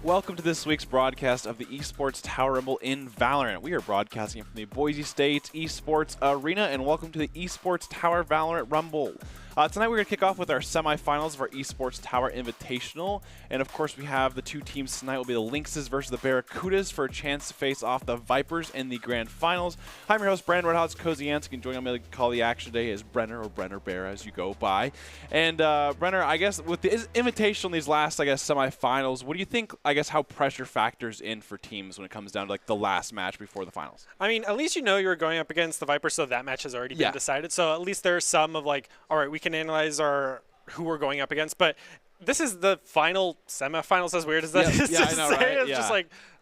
Welcome to this week's broadcast of the Esports Tower Rumble in Valorant. We are broadcasting from the Boise State Esports Arena, and welcome to the Esports Tower Valorant Rumble. Tonight we're going to kick off with our semifinals of our Esports Tower Invitational, and of course we have the two teams tonight will be the Lynxes versus the Barracudas for a chance to face off the Vipers in the grand finals. I'm your host, Brandon Redhots Koziansk, and joining me to call the action today is Brenner, or Brenner Bear as you go by. And Brenner, I guess with the Invitational in these last, semifinals, what do you think, how pressure factors in for teams when it comes down to the last match before the finals? I mean, at least you know you're going up against the Vipers, so that match has already been decided. So at least there's some of all right, we can analyze who we're going up against, but this is the final semifinals, as weird as that is to say. Right? It's just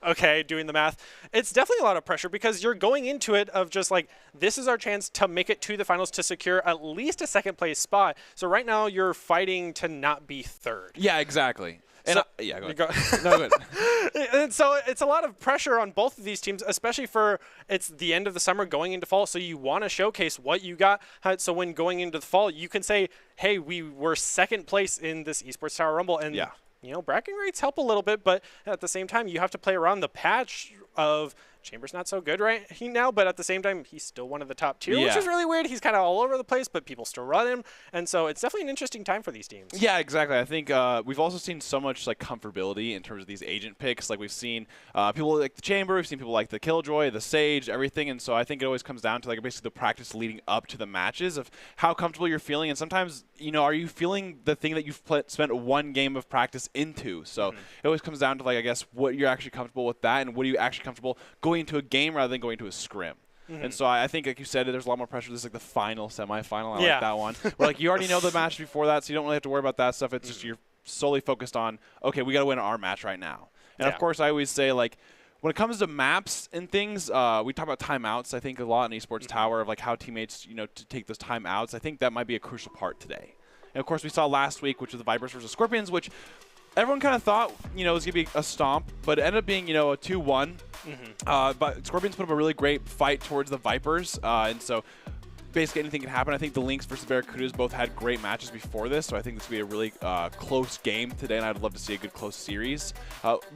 okay, doing the math. It's definitely a lot of pressure because you're going into it of just this is our chance to make it to the finals to secure at least a second place spot. So right now you're fighting to not be third. Yeah, exactly. And so, go ahead. No, go ahead. And so it's a lot of pressure on both of these teams, especially for it's the end of the summer going into fall. So you want to showcase what you got. So when going into the fall, you can say, hey, we were second place in this Esports Tower Rumble. And, bragging rights help a little bit. But at the same time, you have to play around the patch of Chamber's not so good right now, but at the same time, he's still one of the top tier, which is really weird. He's kind of all over the place, but people still run him. And so it's definitely an interesting time for these teams. Yeah, exactly. I think we've also seen so much comfortability in terms of these agent picks. We've seen people like the Chamber, we've seen people like the Killjoy, the Sage, everything. And so I think it always comes down to basically the practice leading up to the matches of how comfortable you're feeling. And sometimes, are you feeling the thing that you've spent one game of practice into? So it always comes down to what you're actually comfortable with that, and what are you actually comfortable going into a game rather than going to a scrim. And so I think, like you said, there's a lot more pressure. This is the final semifinal. I like that one. Where, you already know the match before that, so you don't really have to worry about that stuff. It's just you're solely focused on, okay, we got to win our match right now. And, of course, I always say, when it comes to maps and things, we talk about timeouts, I think, a lot in Esports Tower of, how teammates, to take those timeouts. I think that might be a crucial part today. And, of course, we saw last week, which was the Vipers versus Scorpions, which everyone kind of thought, it was going to be a stomp, but it ended up being, a 2-1. But Scorpions put up a really great fight towards the Vipers, and so basically anything can happen. I think the Lynx versus Barracudas both had great matches before this, so I think this will be a really close game today, and I'd love to see a good close series.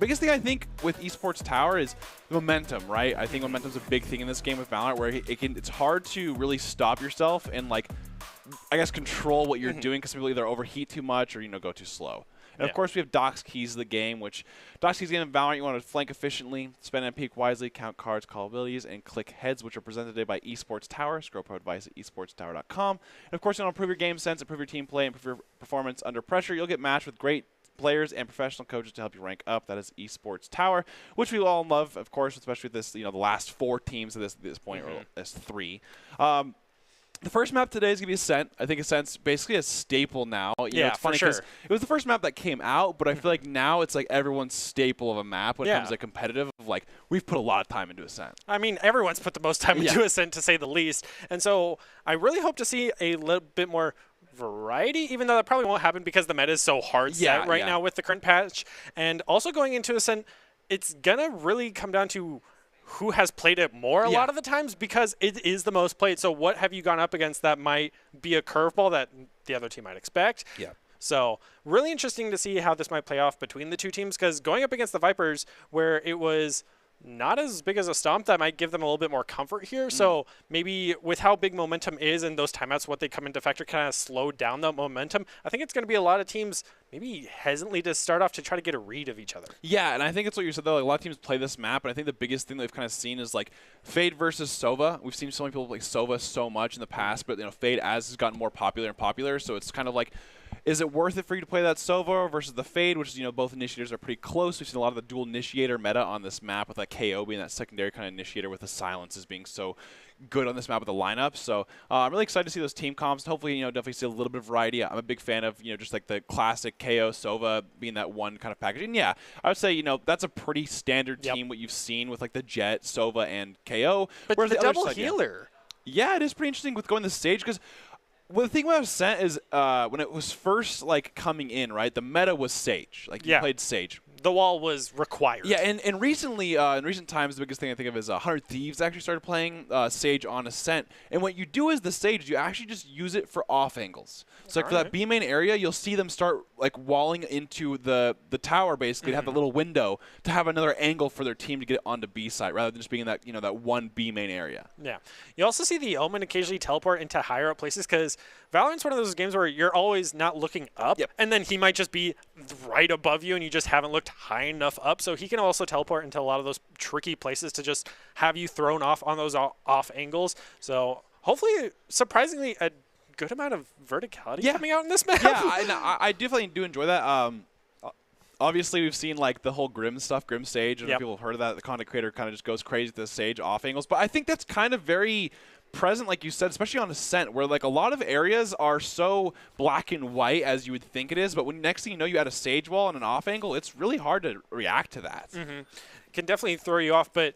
Biggest thing I think with Esports Tower is momentum, right? I think momentum's a big thing in this game with Valorant, where it's hard to really stop yourself and control what you're doing, because people either overheat too much or go too slow. And, of course, we have Doc's Keys of the game, which Doc's Keys game in Valorant, you want to flank efficiently, spend and peek wisely, count cards, call abilities, and click heads, which are presented today by Esports Tower. Scroll pro advice at esportstower.com. And, of course, you want to improve your game sense, improve your team play, improve your performance under pressure. You'll get matched with great players and professional coaches to help you rank up. That is Esports Tower, which we all love, of course, especially with this, the last 4 teams at this point, or as 3. The first map today is going to be Ascent. I think Ascent's basically a staple now. It's funny because it was the first map that came out, but I feel like now it's everyone's staple of a map when it comes to competitive. We've put a lot of time into Ascent. I mean, everyone's put the most time into Ascent, to say the least. And so I really hope to see a little bit more variety, even though that probably won't happen because the meta is so hard set right now with the current patch. And also going into Ascent, it's going to really come down to who has played it more a lot of the times, because it is the most played. So what have you gone up against that might be a curveball that the other team might expect? Yeah. So really interesting to see how this might play off between the two teams, because going up against the Vipers, where it was not as big as a stomp, that might give them a little bit more comfort here. So maybe with how big momentum is and those timeouts, what they come into factor, kind of slow down the momentum. I think it's going to be a lot of teams maybe hesitantly to start off to try to get a read of each other. Yeah, and I think it's what you said, though. A lot of teams play this map, and I think the biggest thing that we've kind of seen is Fade versus Sova. We've seen so many people play Sova so much in the past, but Fade has gotten more popular and popular, so it's kind of is it worth it for you to play that Sova versus the Fade, which is, both initiators are pretty close. We've seen a lot of the dual initiator meta on this map, with KO being that secondary kind of initiator, with the silences being so good on this map with the lineup. So I'm really excited to see those team comps. Hopefully, definitely see a little bit of variety. I'm a big fan of, just the classic KO Sova being that one kind of package. And I would say, that's a pretty standard team, what you've seen with the Jet, Sova, and KO. But the double healer. Yeah, it is pretty interesting with going to the stage, because well, the thing with Ascent is when it was first coming in, right, the meta was Sage. You played Sage. the wall was required. Yeah, and recently, in recent times, the biggest thing I think of is 100 Thieves actually started playing Sage on Ascent. And what you do is the Sage, you actually just use it for off angles. So like for that B main area, you'll see them start like walling into the tower basically to have the little window to have another angle for their team to get it onto B side rather than just being in that that one B main area. Yeah. You also see the Omen occasionally teleport into higher up places because Valorant's one of those games where you're always not looking up, and then he might just be right above you and you just haven't looked high enough up. So he can also teleport into a lot of those tricky places to just have you thrown off on those off angles. So hopefully, surprisingly, a good amount of verticality coming out in this map. Yeah, I definitely do enjoy that. Obviously, we've seen like the whole Grim stuff, Grim Sage, and people have heard of that. The content creator kind of just goes crazy with the Sage off angles. But I think that's kind of very present, like you said, especially on Ascent, where like a lot of areas are so black and white as you would think it is. But when next thing you know, you add a Sage wall and an off angle, it's really hard to react to that. Can definitely throw you off. But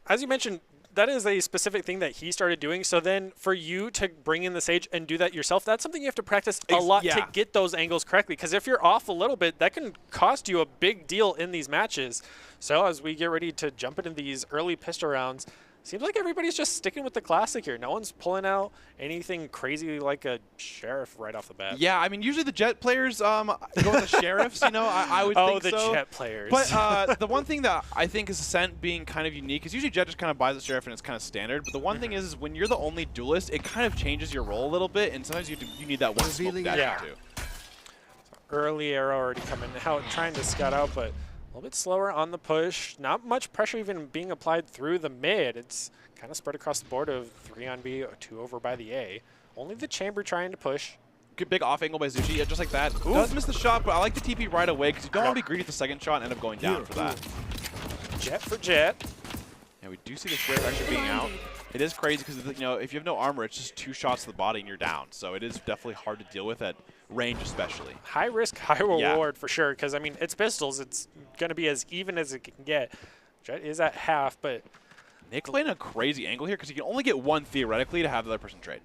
as you mentioned, that is a specific thing that he started doing. So then for you to bring in the Sage and do that yourself, that's something you have to practice a lot to get those angles correctly. Because if you're off a little bit, that can cost you a big deal in these matches. So as we get ready to jump into these early pistol rounds, seems like everybody's just sticking with the classic here. No one's pulling out anything crazy like a Sheriff right off the bat. Yeah, I mean, usually the Jet players go with the Sheriffs, I would think so. Oh, the Jet players. But the one thing that I think is Ascent being kind of unique is usually Jet just kind of buys the Sheriff and it's kind of standard. But the one thing is when you're the only duelist, it kind of changes your role a little bit, and sometimes you need that one smoke dash too. So early arrow already coming out, trying to scout out, but a little bit slower on the push. Not much pressure even being applied through the mid. It's kind of spread across the board of 3 on B, 2 over by the A. Only the Chamber trying to push. Good big off angle by Zushi, just like that. Does miss the shot, but I like the TP right away because you don't want to be greedy with the second shot and end up going down for that. Jet for Jet. Yeah, we do see the Sheriff actually being out. It is crazy because if you have no armor, it's just 2 shots to the body and you're down. So it is definitely hard to deal with at range, especially. High risk, high reward for sure. Because I mean, it's pistols. It's going to be as even as it can get. Jet is at half, but Nick's playing a crazy angle here because he can only get one theoretically to have the other person trade.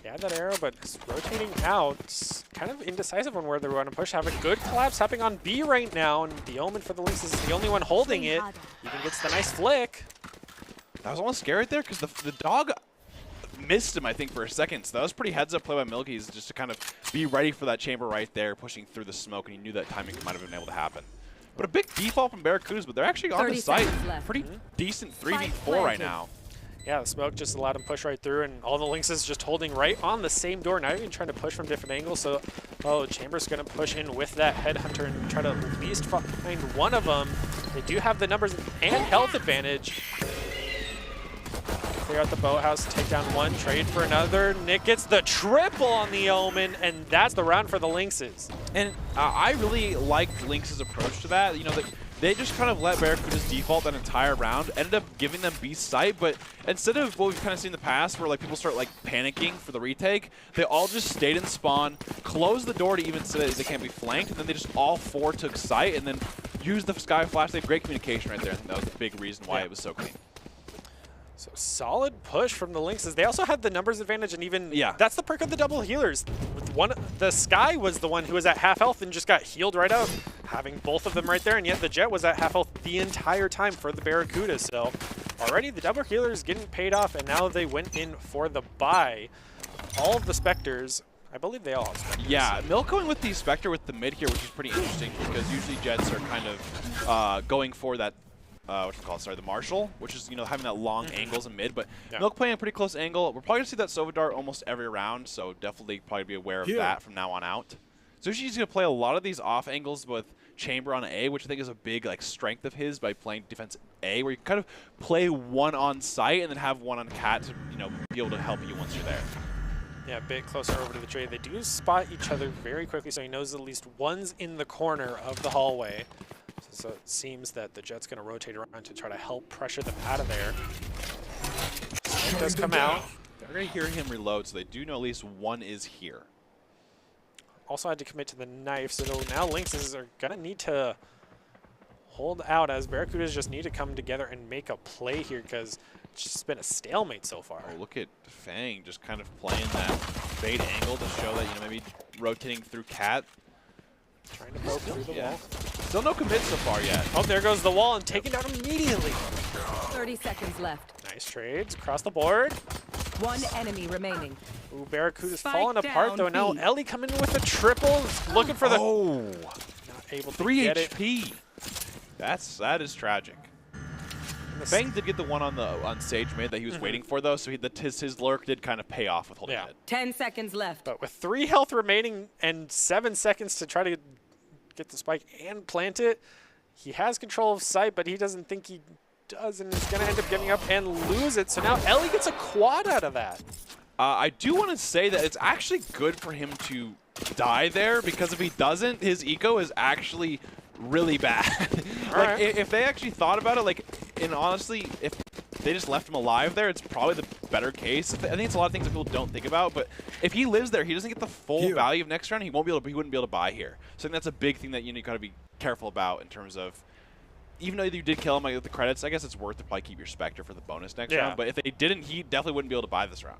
Yeah, that arrow, but it's rotating out. It's kind of indecisive on where they want to push. Have a good collapse happening on B right now, and the Omen for the Lynxes is the only one holding it. Even gets the nice flick. That was almost scary right there because the dog missed him, I think, for a second. So that was pretty heads-up play by Milky's just to kind of be ready for that chamber right there, pushing through the smoke, and he knew that timing might have been able to happen. But a big default from Barracudas, but they're actually on the site. Pretty decent 3v4 right now. Yeah, the smoke just allowed him to push right through, and all the Lynxes just holding right on the same door, not even trying to push from different angles. So, Chamber's going to push in with that Headhunter and try to at least find one of them. They do have the numbers and health advantage. Clear out the boathouse, take down one, trade for another. Nick gets the triple on the Omen, and that's the round for the Lynxes. And I really liked Lynx's approach to that. They just kind of let Barracudas default that entire round, ended up giving them B site, but instead of what we've kind of seen in the past where people start panicking for the retake, they all just stayed in spawn, closed the door to even so that they can't be flanked, and then they just all 4 took site and then used the Sky Flash. They had great communication right there. I think that was the big reason why it was so clean. So solid push from the Lynxes. They also had the numbers advantage, and even that's the perk of the double healers. The Sky was the one who was at half health and just got healed right out, having both of them right there, and yet the Jet was at half health the entire time for the Barracudas. So already the double healers getting paid off, and now they went in for the buy. All of the Spectres, I believe they all have Spectres. Yeah, Milk going with the Spectre with the mid here, which is pretty interesting because usually Jets are kind of going for that the Marshal, which is, having that long angles in mid, but Milk playing a pretty close angle. We're probably going to see that Sova Dart almost every round, so definitely probably be aware of that from now on out. So she's going to play a lot of these off angles with Chamber on A, which I think is a big strength of his by playing defense A, where you kind of play one on site and then have one on Cat to, be able to help you once you're there. Yeah, a bit closer over to the trade. They do spot each other very quickly, so he knows at least one's in the corner of the hallway. So it seems that the Jet's going to rotate around to try to help pressure them out of there. Smoke does come out. They're going to hear him reload, so they do know at least one is here. Also had to commit to the knife, so now Lynxes are going to need to hold out as Barracudas just need to come together and make a play here because it's just been a stalemate so far. Oh, look at Fang just kind of playing that bait angle to show that, maybe rotating through Cat. Trying to poke through the wall. Still no commit so far yet. Oh, there goes the wall and taken down immediately. 30 seconds left. Nice trades across the board. One enemy remaining. Ooh, Barracuda's Spike falling apart though. Now down B. Ellie coming in with a triple, looking for the. Oh, Not able to 3 get HP. That is tragic. Bang did get the one on Sage mid that he was waiting for though, so his lurk did kind of pay off with holding it. 10 seconds left. But with 3 health remaining and 7 seconds to try to get the spike and plant it, he has control of sight, but he doesn't think he does, and is going to end up giving up and lose it. So now Ellie gets a quad out of that. I do want to say that it's actually good for him to die there, because if he doesn't, his eco is actually really bad. Like, if they actually thought about it, like, and honestly, if they just left him alive there, it's probably the better case. I think it's a lot of things that people don't think about, but if he lives there, he doesn't get the full value of next round. He wouldn't be able to buy here. So I think that's a big thing that you got to be careful about in terms of, even though you did kill him with the credits, I guess it's worth to probably keep your Spectre for the bonus next round. But if they didn't, he definitely wouldn't be able to buy this round.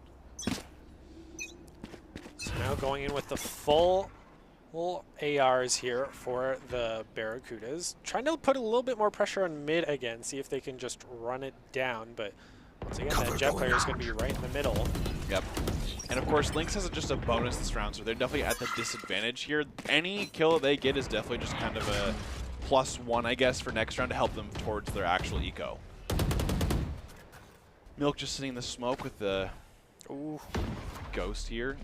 So now going in with the full ARs here for the Barracudas. Trying to put a little bit more pressure on mid again, see if they can just run it down. But once again, that Jet player is going to be right in the middle. Yep. And of course, Lynx has just a bonus this round, so they're definitely at the disadvantage here. Any kill that they get is definitely just kind of a +1, I guess, for next round to help them towards their actual eco. Milk just sitting in the smoke with the ghost here.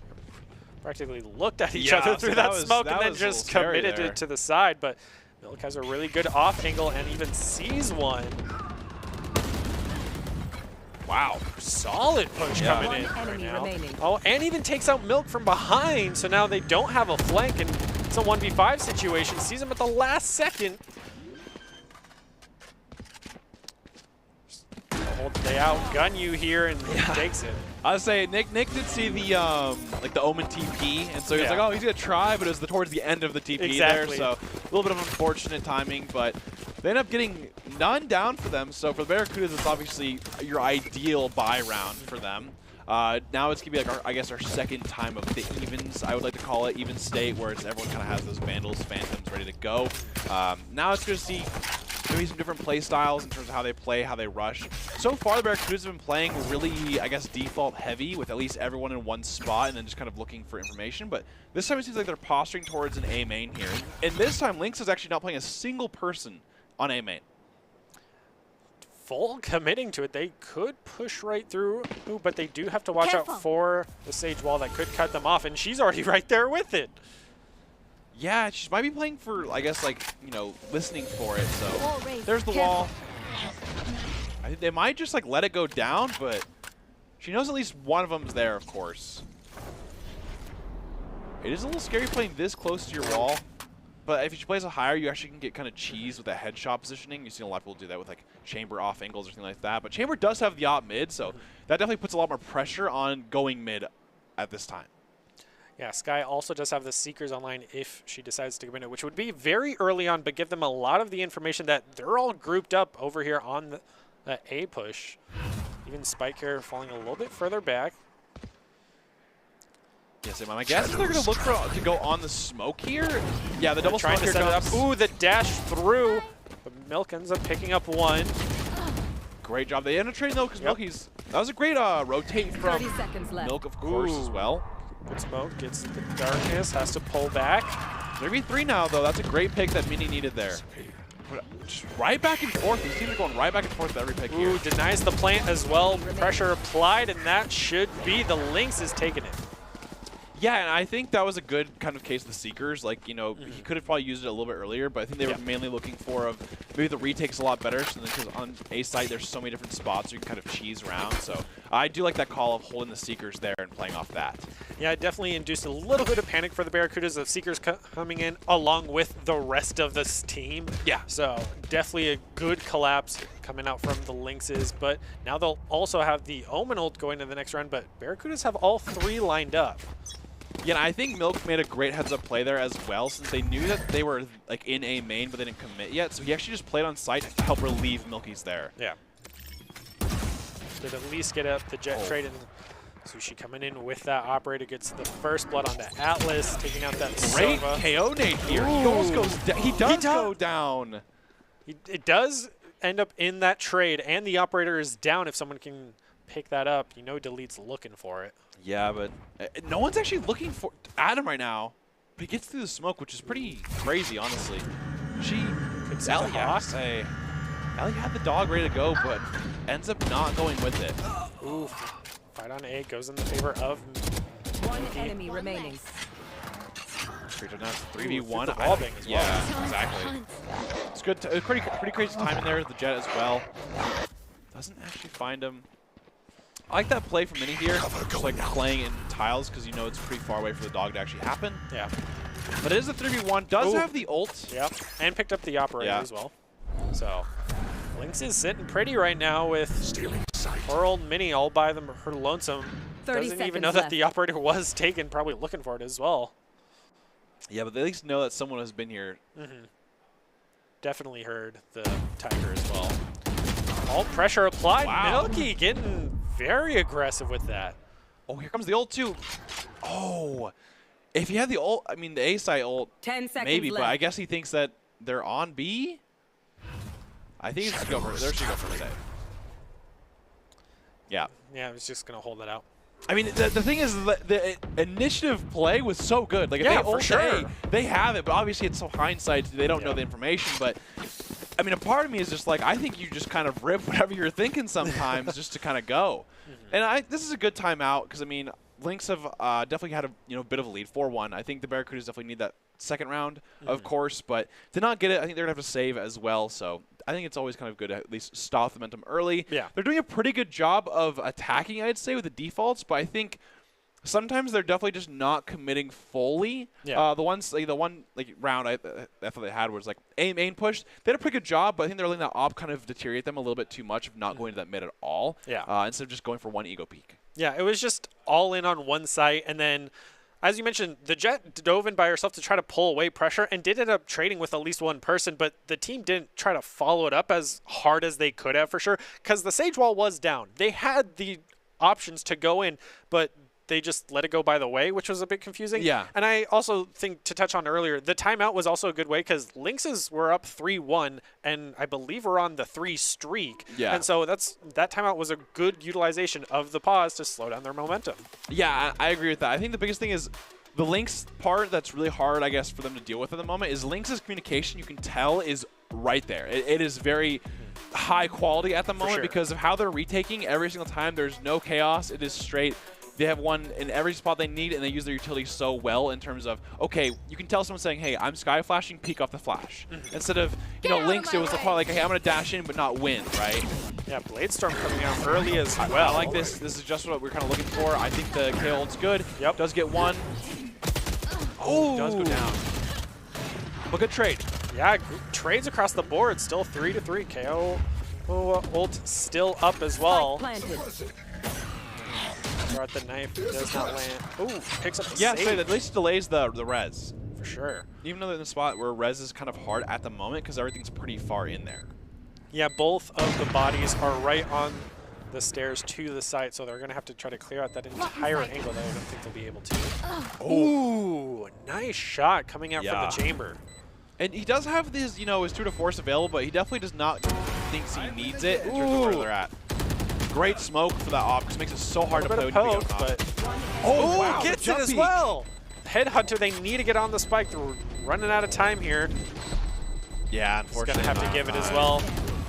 Practically looked at each other through that smoke and then just committed it to the side. But Milk has a really good off angle and even sees one. Wow, solid push coming in right now. Oh, and even takes out Milk from behind, so now they don't have a flank, and it's a 1v5 situation. Sees him at the last second. They outgun you here and takes it. I was saying, Nick did see the like the Omen TP, and so he was like, oh, he's gonna try, but it was towards the end of the TP there, so a little bit of unfortunate timing, but they end up getting none down for them. So for the Barracudas, it's obviously your ideal buy round for them. Now it's gonna be like I guess our second time of the evens, I would like to call it, even state, where it's everyone kind of has those Vandals, Phantoms ready to go. Now it's gonna see maybe some different play styles in terms of how they play, how they rush. So far, the Barracudas have been playing really, I guess, default heavy with at least everyone in one spot and then just kind of looking for information. But this time it seems like they're posturing towards an A main here. And this time, Lynx is actually not playing a single person on A main. Full committing to it. They could push right through, but they do have to watch out for the Sage wall that could cut them off, and she's already right there with it. Yeah, she might be playing for, I guess, like, you know, listening for it. So there's the wall. I think they might just, like, let it go down, but she knows at least one of them's there, of course. It is a little scary playing this close to your wall, but if she plays it higher, you actually can get kind of cheese with that headshot positioning. You've seen a lot of people do that with, like, Chamber off angles or something like that. But Chamber does have the op mid, so that definitely puts a lot more pressure on going mid at this time. Yeah, Skye also does have the Seekers online if she decides to go in it, which would be very early on, but give them a lot of the information that they're all grouped up over here on the A push. Even Spike here falling a little bit further back. Yes, my guess is they're going to look to go on the smoke here. Yeah, the double trying smoke to set here it up. Ooh, the dash through. But Milk ends up picking up one. Great job. They end up trading though, because Milk, that was a great rotate from 30 seconds left. Milk, of course, as well. Good smoke, gets the darkness, has to pull back. 3v3 now, though. That's a great pick that Mini needed there. Just right back and forth. These teams are going right back and forth with every pick here. Ooh, denies the plant as well. Pressure applied, and that should be the Lynxes taking it. Yeah, and I think that was a good kind of case of the Seekers. Like, you know, he could have probably used it a little bit earlier, but I think they were mainly looking for maybe the retake's a lot better, because on A site there's so many different spots you can kind of cheese around. So I do like that call of holding the Seekers there and playing off that. Yeah, it definitely induced a little bit of panic for the Barracudas. The Seekers coming in along with the rest of this team. Yeah. So definitely a good collapse coming out from the Lynxes, but now they'll also have the Omen ult going to the next round, but Barracudas have all 3 lined up. Yeah, and I think Milk made a great heads-up play there as well, since they knew that they were like in A main, but they didn't commit yet. So he actually just played on site to help relieve Milky's there. Yeah. Did at least get up the jet trade and Sushi coming in with that operator, gets the first blood onto Atlas, taking out that Great Sova. KO nade here. He almost goes down. He does go down. It does end up in that trade, and the operator is down. If someone can pick that up, you know Delete's looking for it. Yeah, but no one's actually looking at him right now. But he gets through the smoke, which is pretty crazy, honestly. Ellie had the dog ready to go, but ends up not going with it. Ooh, fight on A goes in the favor of One enemy remaining. Creature now 3v1. the ball bang as well. Yeah, exactly. It's good. Pretty crazy time in there. The Jet as well. Doesn't actually find him. I like that play from Mini here, just like playing in tiles because you know it's pretty far away for the dog to actually happen. Yeah. But it is a 3v1. Does have the ult. Yep. And picked up the operator as well. So Lynx is sitting pretty right now with poor old Mini all by her lonesome. 30 Doesn't even seconds know that left. the operator was taken, probably looking for it as well. Yeah, but they at least know that someone has been here. Definitely heard the tiger as well. All pressure applied. Wow. Milky getting very aggressive with that. Oh, here comes the ult too. Oh, if he had the ult, I mean the A side ult, 10 seconds maybe, left. but I guess he thinks that they're on B. I think it's go for it. There should go for it. Yeah. Yeah, I was just going to hold that out. I mean, the thing is, the initiative play was so good. Like, if Yeah, they for ult sure. A, they have it, but obviously it's so hindsight. They don't know the information, but I mean, a part of me is just like, I think you just kind of rip whatever you're thinking sometimes just to kind of go. And this is a good timeout because, I mean, Lynx have definitely had a bit of a lead, 4-1. I think the Barracudas definitely need that second round, of course, but to not get it, I think they're going to have to save as well. So I think it's always kind of good to at least stop the momentum early. Yeah. They're doing a pretty good job of attacking, I'd say, with the defaults, but I think sometimes they're definitely just not committing fully. Yeah. The one round I thought they had was like main push. They had a pretty good job, but I think they're letting that op kind of deteriorate them a little bit too much of not going to that mid at all. Yeah. Instead of just going for one ego peak. Yeah, it was just all in on one site, and then, as you mentioned, the Jet dove in by herself to try to pull away pressure and did end up trading with at least one person, but the team didn't try to follow it up as hard as they could have for sure, because the Sage Wall was down. They had the options to go in, but they just let it go by the way, which was a bit confusing. Yeah. And I also think, to touch on earlier, the timeout was also a good way because Lynxes were up 3-1, and I believe we're on the 3 streak. Yeah. And so that timeout was a good utilization of the pause to slow down their momentum. Yeah, I agree with that. I think the biggest thing is the Lynx part that's really hard, I guess, for them to deal with at the moment is Lynx's communication, you can tell, is right there. It is very high quality at the moment sure. because of how they're retaking every single time. There's no chaos. It is straight. They have one in every spot they need, and they use their utility so well in terms of, okay, you can tell someone saying, hey, I'm sky flashing, peek off the flash. Instead of, Lynx, it was probably like, hey, I'm going to dash in but not win, right? Yeah, Blade Storm coming out early as well. I like this. This is just what we're kind of looking for. I think the KO ult's good. Yep. Does get one. Oh, does go down. But good trade. Yeah, trades across the board. Still 3-3. KO ult still up as well. Planted. Throw out the knife. Does not land. Ooh, picks up the Yeah, save. so at least delays the res. For sure. Even though they're in the spot where res is kind of hard at the moment because everything's pretty far in there. Yeah, both of the bodies are right on the stairs to the site, so they're going to have to try to clear out that entire angle that I don't think they'll be able to. Ooh, nice shot coming out from the chamber. And he does have his, his tour de force available, but he definitely does not think he needs it in terms of where they're at. Great smoke for that op because it makes it so hard to play with poke, the but wow, gets it as well. Headhunter, they need to get on the spike. They're running out of time here. Yeah, He's unfortunately. going to have to give it as well.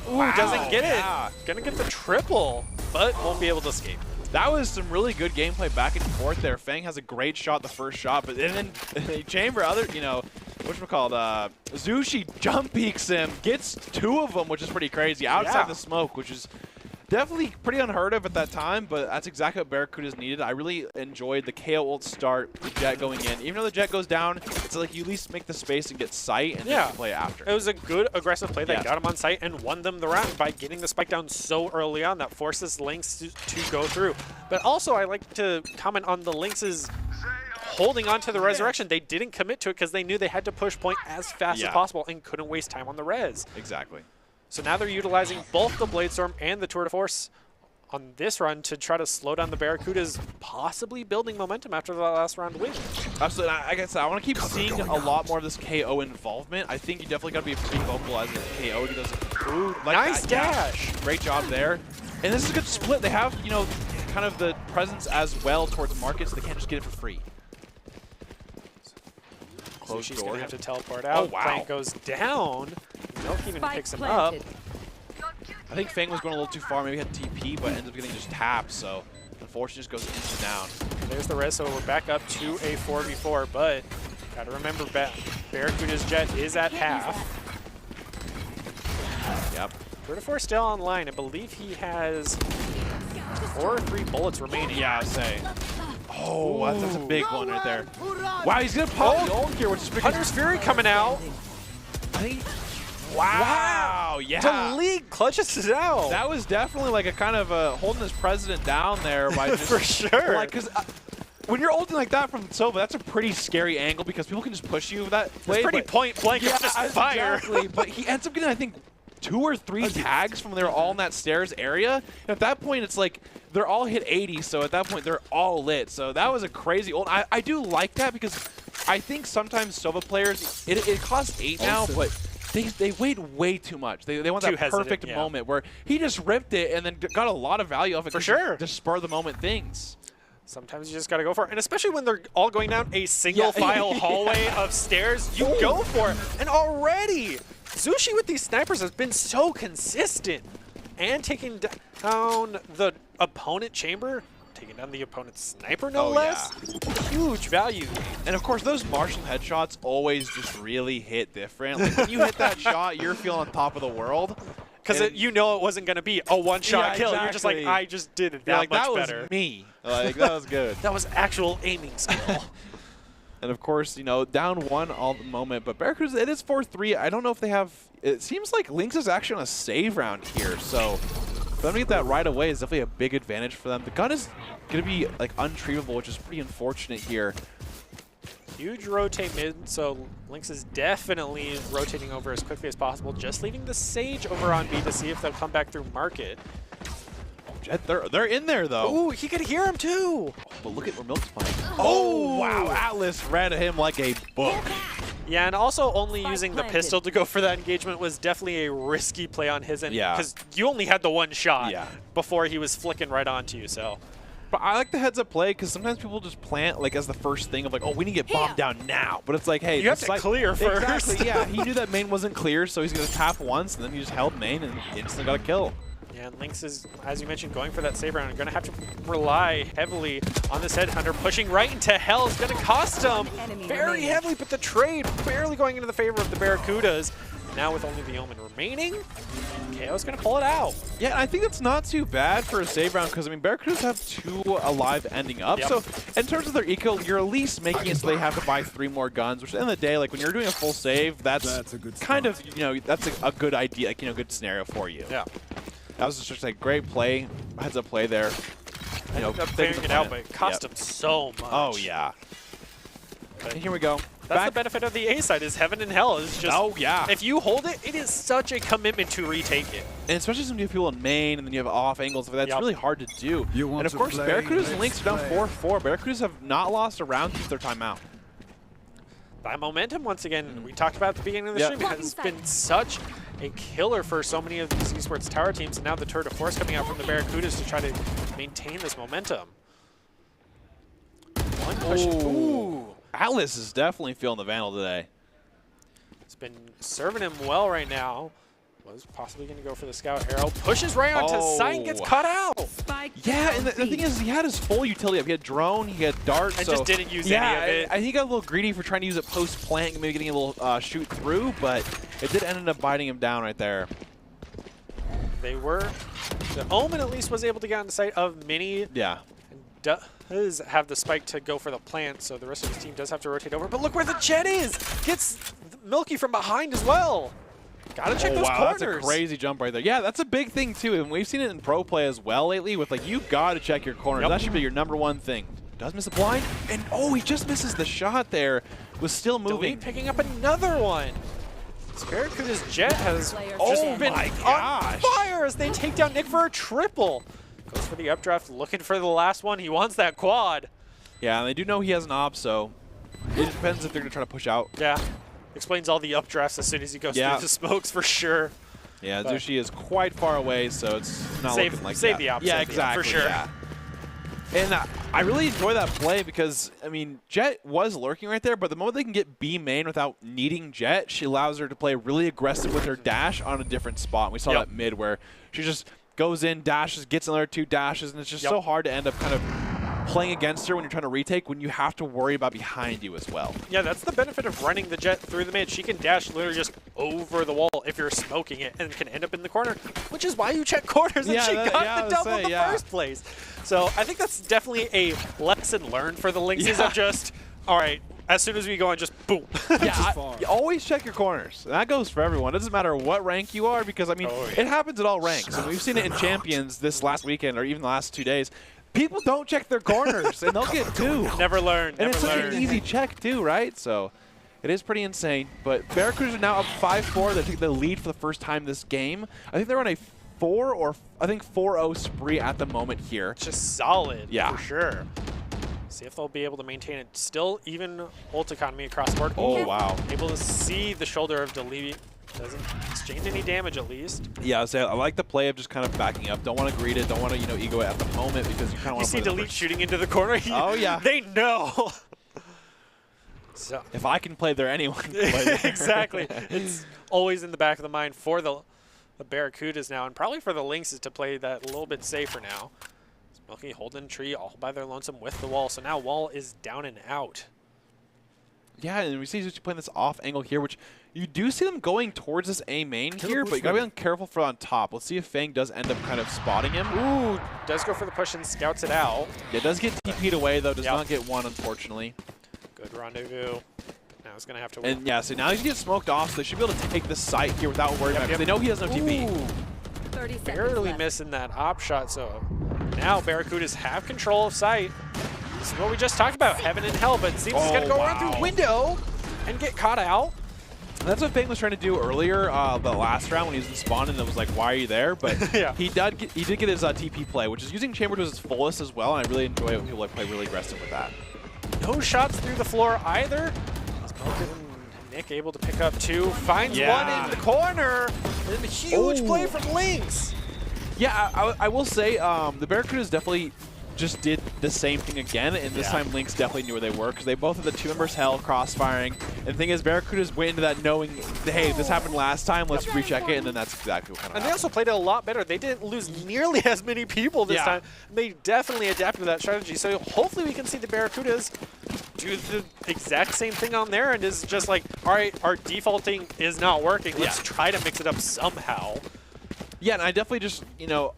Ooh, doesn't get it. Going to get the triple, but won't be able to escape. That was some really good gameplay back and forth there. Fang has a great shot the first shot, but then Chamber, whatchamacallit, Zushi jump peeks him, gets 2 of them, which is pretty crazy, outside the smoke, which is definitely pretty unheard of at that time, but that's exactly what Barracudas needed. I really enjoyed the KO ult start, the Jet going in. Even though the Jet goes down, it's like you at least make the space and get sight and then play after. It was a good aggressive play that got him on site and won them the round by getting the spike down so early on that forces Lynx to go through. But also, I like to comment on the Lynxes holding on to the resurrection. They didn't commit to it because they knew they had to push point as fast as possible and couldn't waste time on the res. Exactly. So now they're utilizing both the Blade Storm and the Tour de Force on this run to try to slow down the Barracudas, possibly building momentum after the last round win. Absolutely. Like I said, I want to keep seeing a lot more of this KO involvement. I think you definitely got to be pretty vocal as a KO. He does Nice dash. Yeah. Great job there. And this is a good split. They have, you know, kind of the presence as well towards market, so they can't just get it for free. Close she's going to have to teleport out. Oh, wow. Plant goes down. Milk even Spike picks him planted. up. I think Fang was going a little too far. Maybe had TP, but ends up getting just tapped. So unfortunately, just goes instant down. There's the res, so we're back up to a 4v4, but gotta remember Barracuda's Jet is at half. Yep. 34 still online. I believe he has 4 or 3 bullets remaining. Yeah, I'll say. Oh, that's a big one right there. Wow, he's going to pop the ult here, which is big. Hunter's Fury coming out. Wow, yeah. The league clutches it out. That was definitely like a kind of holding his president down there by just For sure. Like, because when you're ulting like that from Sova, that's a pretty scary angle because people can just push you that way. It's pretty point blank. Yeah, Just fire. exactly. But he ends up getting, I think, 2 or 3 tags from they're all in that stairs area. And at that point, it's like they're all hit 80, so at that point, they're all lit. So that was a crazy ult. I do like that because I think sometimes Sova players, it costs 8 now, but they wait way too much. They want that perfect moment where he just ripped it and then got a lot of value off it. For sure. Just spur the moment things. Sometimes you just got to go for it. And especially when they're all going down a single file hallway of stairs, you go for it. And already, Zushi with these snipers has been so consistent. And taking down the opponent chamber, taking down the opponent's sniper, no less. Yeah. Huge value. And of course, those Marshall headshots always just really hit different. Like, when you hit that shot, you're feeling on top of the world. Because you know it wasn't going to be a one-shot kill. Exactly. You're just like, I just did it that much better. That was me. Like, that was good. That was actual aiming skill. And of course, you know, down 1 all the moment. But Barracudas, it is 4-3. I don't know if they have... It seems like Lynx is actually on a save round here. So for them to get that right away is definitely a big advantage for them. The gun is going to be, like, untreatable, which is pretty unfortunate here. Huge rotate mid, so Lynx is definitely rotating over as quickly as possible, just leaving the Sage over on B to see if they'll come back through market. Jet, they're in there, though. Ooh, he could hear him, too. But look at where Milk's playing. Oh, wow. Atlas ran at him like a book. Yeah, and also only using the pistol to go for that engagement was definitely a risky play on his end. Yeah. Because you only had the one shot Yeah. before he was flicking right onto you, so... But I like the heads-up play because sometimes people just plant like as the first thing of like, oh, we need to get bombed down now. But it's like, hey, you have to clear first. Exactly, yeah. He knew that main wasn't clear, so he's going to tap once, and then he just held main and instantly got a kill. Yeah, and Lynx is, as you mentioned, going for that save round. Going to have to rely heavily on this headhunter. Pushing right into hell is going to cost him very heavily, but the trade barely going into the favor of the Barracudas. Now with only the Omen remaining, KO's going to pull it out. Yeah, I think that's not too bad for a save round because, I mean, Barracudas have 2 alive ending up. So in terms of their eco, you're at least making it so they have to buy 3 more guns, which at the end of the day, like when you're doing a full save, that's a good kind of, you know, that's a good idea, like, you know, good scenario for you. Yeah. That was just a great play, heads up play there. You know, figuring it out, but it cost him so much. Oh, yeah. And here we go. That's the benefit of the A side is heaven and hell is just. Oh yeah. If you hold it, it is such a commitment to retake it. And especially when you have people in main and then you have off angles, that's really hard to do. And of course, Barracudas and Lynx are down 4-4. Barracudas have not lost a round since their timeout. That momentum, once again, we talked about at the beginning of the stream, has been such a killer for so many of these esports tower teams, and now the tour de force coming out from the Barracudas to try to maintain this momentum. One push. Ooh. Atlas is definitely feeling the Vandal today. It's been serving him well right now. Was possibly going to go for the Scout Arrow. Pushes right onto sight and gets cut out. Yeah, and the thing is, he had his full utility up. He had drone, he had dart. And just didn't use any of it. I think he got a little greedy for trying to use it post-plant, maybe getting a little shoot through, but it did end up biting him down right there. They were. The Omen at least was able to get on the sight of Mini. Yeah. Does have the spike to go for the plant, so the rest of his team does have to rotate over. But look where the Jet is! Gets Milky from behind as well. Gotta check those corners. That's a crazy jump right there. Yeah, that's a big thing too, and we've seen it in pro play as well lately with like, you gotta check your corners. That should be your #1 thing. Does miss a blind, and oh, he just misses the shot there. Was still moving. Picking up another one. Barracuda's Jet has just been on fire as they take down Nick for a triple. Goes for the updraft, looking for the last one. He wants that quad. Yeah, and they do know he has an op, so it depends if they're going to try to push out. Yeah. Explains all the updrafts as soon as he goes through the smokes for sure. Yeah, Zushi is quite far away, so it's not looking like save that. the op. Yeah, save the op, exactly. for sure. Yeah. And I really enjoy that play because, I mean, Jet was lurking right there, but the moment they can get B main without needing Jet, she allows her to play really aggressive with her dash on a different spot. And we saw that mid where she just goes in, dashes, gets another 2 dashes, and it's just so hard to end up kind of playing against her when you're trying to retake when you have to worry about behind you as well. Yeah, that's the benefit of running the Jet through the mid. She can dash literally just over the wall if you're smoking it and can end up in the corner, which is why you check corners and she got the double in the first place. So I think that's definitely a lesson learned for the Lynxes of just, all right, as soon as we go on, just boom. You always check your corners. And that goes for everyone. It doesn't matter what rank you are because, I mean, it happens at all ranks. And we've seen it in Champions this last weekend or even the last 2 days. People don't check their corners, and they'll get 2. Never learn. And it's such an easy check, too, right? So it is pretty insane. But Barracudas are now up 5-4. They take the lead for the first time this game. I think they're on a 4-0 spree at the moment here. Just solid, yeah, for sure. See if they'll be able to maintain it. Still even ult economy across the board. Oh, wow. Able to see the shoulder of Delete. Doesn't exchange any damage at least. Yeah, so I like the play of just kind of backing up. Don't want to greet it. Don't want to, ego it at the moment because you kind of want to see Delete shooting into the corner. Oh, yeah. They know. So if I can play there, anyone can play there. Exactly. It's always in the back of the mind for the Barracudas now, and probably for the Lynxes to play that a little bit safer now. Smoky holding tree all by their lonesome with the wall. So now wall is down and out. Yeah, and we see Zushi playing this off angle here, which you do see them going towards this A main here, but you gotta be careful for on top. Let's see if Fang does end up kind of spotting him. Ooh, does go for the push and scouts it out. Yeah, does get TP'd away though, does not get one, unfortunately. Good rendezvous. Now he's gonna have to And yeah, so now he's getting smoked off, so they should be able to take the site here without worrying about it. They know he has no TP. 30 seconds barely left. missing that op shot, so now Barracudas have control of site. This is what we just talked about, heaven and hell, but seems he's gonna go around through window and get caught out. That's what Fang was trying to do earlier, the last round when he was in spawn, and it was like, why are you there? But he did get his TP play, which is using Chamber to his fullest as well, and I really enjoy it when people play really aggressive with that. No shots through the floor either. Nick able to pick up 2, finds one in the corner, and a huge play from Lynx. Yeah, I will say the Barracudas definitely just did the same thing again, and this time Lynx definitely knew where they were because they both had the 2 members held, crossfiring. And the thing is, Barracudas went into that knowing, hey, this happened last time, let's recheck it, and then that's exactly what kind of happened. They also played it a lot better. They didn't lose nearly as many people this time. They definitely adapted to that strategy. So hopefully we can see the Barracudas do the exact same thing on there and is just like, all right, our defaulting is not working. Let's try to mix it up somehow. Yeah, and I definitely just,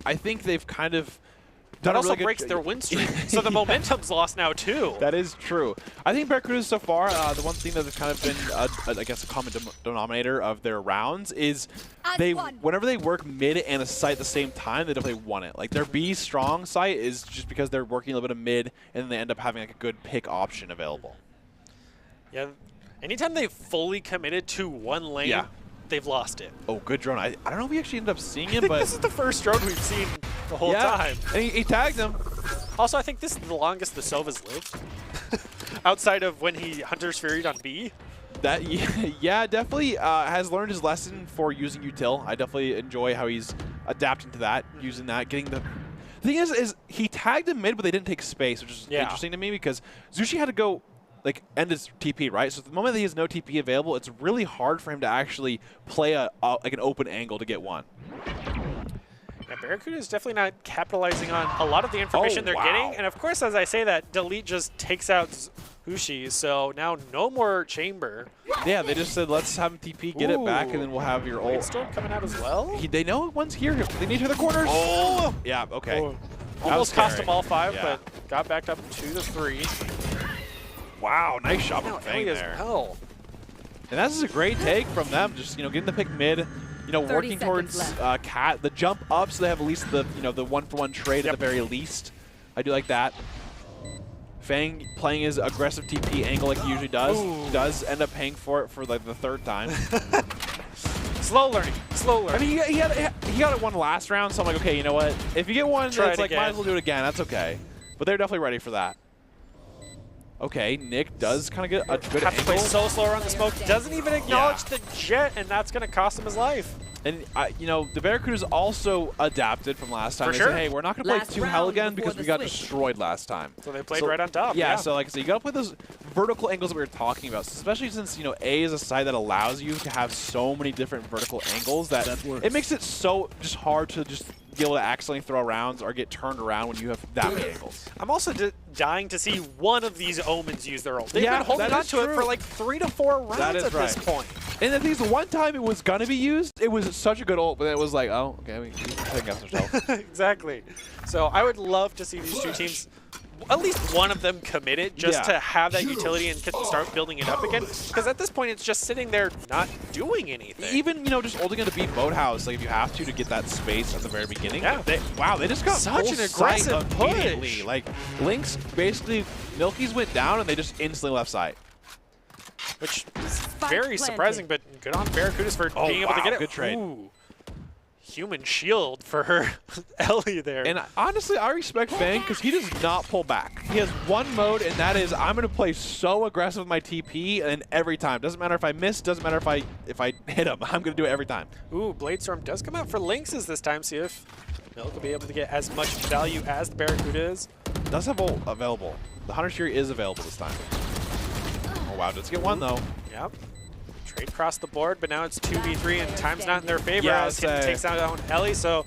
I think they've kind of that also breaks their win streak, so the momentum's lost now too. That is true. I think Barracudas so far, the one thing that has kind of been, I guess, a common denominator of their rounds is whenever they work mid and a site at the same time, they definitely won it. Like their B strong site is just because they're working a little bit of mid, and then they end up having like a good pick option available. Yeah. Anytime they've fully committed to one lane, they've lost it. Oh, good drone. I don't know if we actually ended up seeing him, but this is the first drone we've seen the whole time. And he tagged him. Also, I think this is the longest the Sova's lived. Outside of when he Hunter's Fury'd on B. That definitely has learned his lesson for using util. I definitely enjoy how he's adapting to that, using that, getting the thing is he tagged him mid, but they didn't take space, which is interesting to me because Zushi had to go end his TP, right? So at the moment that he has no TP available, it's really hard for him to actually play like an open angle to get one. Yeah, Barracuda is definitely not capitalizing on a lot of the information they're getting. And of course, as I say that, Delete just takes out Hushi, so now no more Chamber. Yeah, they just said, let's have him TP, get it back, and then we'll have your ult. Storm coming out as well? They know one's here. They need to the corners. Oh! Yeah, okay. Oh. Almost cost them all 5, but got backed up to the 3. Wow, nice shot from Fang there. Well. And this is a great take from them, just getting the pick mid, working towards Cat, the jump up so they have at least the the 1-for-1 trade at the very least. I do like that. Fang playing his aggressive TP angle like he usually does, does end up paying for it for like the 3rd time. Slow learning. Slow learning. I mean, he got it one last round, so I'm like, okay, you know what? If you get one, it's like, might as well do it again. That's okay. But they're definitely ready for that. Okay, Nick does kind of get a good Have to play angle. so slow around the smoke. Doesn't even acknowledge the jet, and that's going to cost him his life. And, you know, the Barracudas also adapted from last time. For they sure. said, hey, we're not going to play Last too round hell again before because the we got switch. destroyed last time. So they played right on top. Yeah, so like I said, you got to play those vertical angles that we were talking about, especially since, you know, A is a side that allows you to have so many different vertical angles that it makes it so just hard to just be able to accidentally throw rounds or get turned around when you have that many angles. I'm also dying to see one of these Omens use their ult. They've Yeah, been holding that on is to it true. for like 3 to 4 rounds That is at this right. point. And at least one time it was going to be used, it was such a good ult, but then it was like, oh, okay, we second guess ourselves. Exactly. So I would love to see these two teams, at least one of them committed just to have that utility and start building it up again. Because at this point, it's just sitting there not doing anything. Even, you know, just ulting into beat Boathouse, like if you have to get that space at the very beginning. Yeah. Wow, they just got Such full an sight aggressive push. immediately. Like, Lynx basically, Milky's went down and they just instantly left sight. Which is Spike very planted. surprising, but good on Barracudas for being able to wow, get it. good trade. Ooh. Human shield for her Ellie there. And honestly, I respect Fang because he does not pull back. He has one mode, and that is I'm going to play so aggressive with my TP, and every time. Doesn't matter if I miss, doesn't matter if I hit him. I'm going to do it every time. Ooh, Bladestorm does come out for Lynxes this time. See if Milk will be able to get as much value as the Barracuda is. Does have ult available. The Hunter's Fury is available this time. Oh, wow. Does get one, though. Yep. Trade across the board, but now it's 2v3 and time's not in their favor Yeah, as Hidden takes out Ellie, so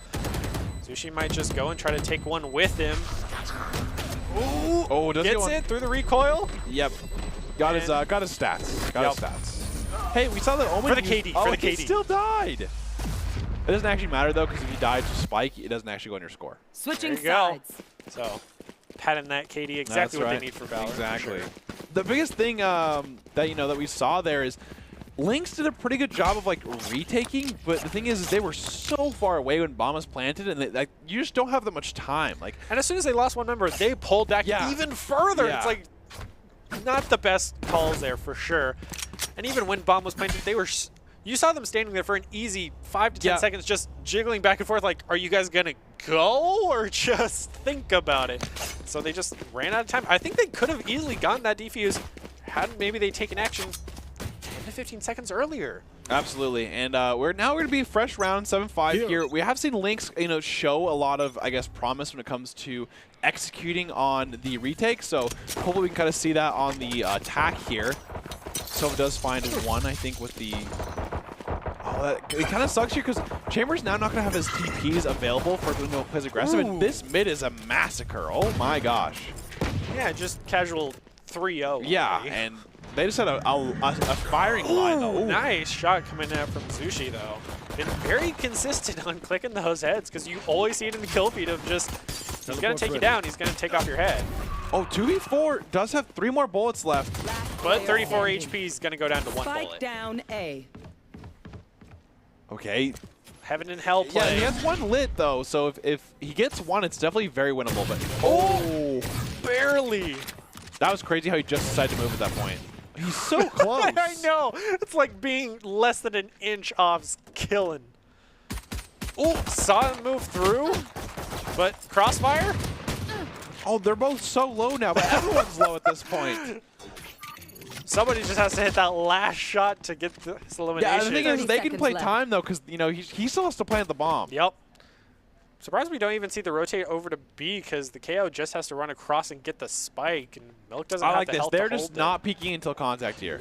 Zushi might just go and try to take one with him. Ooh, Oh, does get gets one. it through the recoil. Yep. Got his stats. Got his stats. Hey, we saw that Omen For the KD, oh, for the he KD. still died. It doesn't actually matter, though, because if you die to Spike, it doesn't actually go on your score. Switching There you go. sides. So, patting that KD exactly That's what right. they need for Valor. Exactly. For sure. The biggest thing that we saw there is Lynx did a pretty good job of like retaking, but the thing is they were so far away when bomb was planted, and like you just don't have that much time. Like, And as soon as they lost one member, they pulled back even further. Yeah. It's like not the best calls there for sure. And even when bomb was planted, they were. You saw them standing there for an easy 5 to 10 seconds, just jiggling back and forth. Like, are you guys gonna go or just think about it? So they just ran out of time. I think they could have easily gotten that defuse had maybe they taken action 10 to 15 seconds earlier. absolutely. And we're going to be a fresh round 7-5 here. We have seen Lynx, you know, show a lot of, I guess, promise when it comes to executing on the retake. So hopefully we can kind of see that on the attack here. So it does find one, I think, with the. Oh, it kind of sucks here because Chamber's now not going to have his TPs available for when he plays aggressive. And this mid is a massacre. Oh my gosh. Yeah, just casual 3-0. Yeah, already. and they just had a firing line, though. Ooh. Nice shot coming out from Zushi, though. Been very consistent on clicking those heads because you always see it in the kill feed of just, he's going to take you down, he's going to take off your head. Oh, 2v4 does have 3 more bullets left. But 34 HP is going to go down to 1 Spike bullet. down A. Okay. Heaven and Hell Yeah, play. he has 1 lit, though, so if he gets 1, it's definitely very winnable. But oh, Barely. that was crazy how he just decided to move at that point. He's so close. I know. It's like being less than an inch off killing. Oh, saw him move through, but crossfire? Oh, they're both so low now, but everyone's low at this point. Somebody just has to hit that last shot to get this elimination. Yeah, the thing is, 30 they can seconds play left. time, though, because, you know, he still has to plant the bomb. Yep. Surprised we don't even see the rotate over to B because the KO just has to run across and get the spike, and Milk doesn't I have like the this. health to They're hold just it. not peeking until contact here.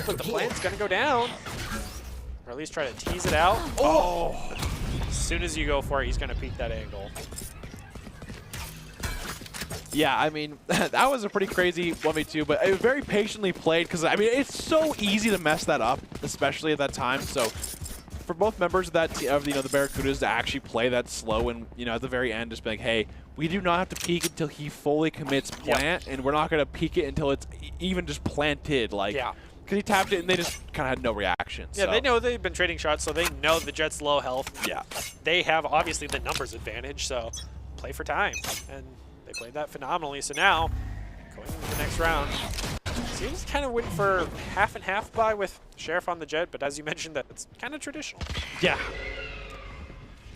But the plant's going to go down. Or at least try to tease it out. Oh! As soon as you go for it, he's going to peek that angle. Yeah, I mean, that was a pretty crazy 1v2, but it was very patiently played because, I mean, it's so easy to mess that up, especially at that time. So for both members of that of the Barracudas to actually play that slow and, you know, at the very end just be like, hey, we do not have to peek until he fully commits plant, and we're not going to peek it until it's even just planted. Like, because he tapped it and they just kind of had no reaction. Yeah, so. they know they've been trading shots, so they know the Jet's low health. Yeah. They have, obviously, the numbers advantage, so play for time. And they played that phenomenally. So now, going into the next round, Seems kind of went for half and half buy with Sheriff on the Jet, but as you mentioned, that's kind of traditional. Yeah.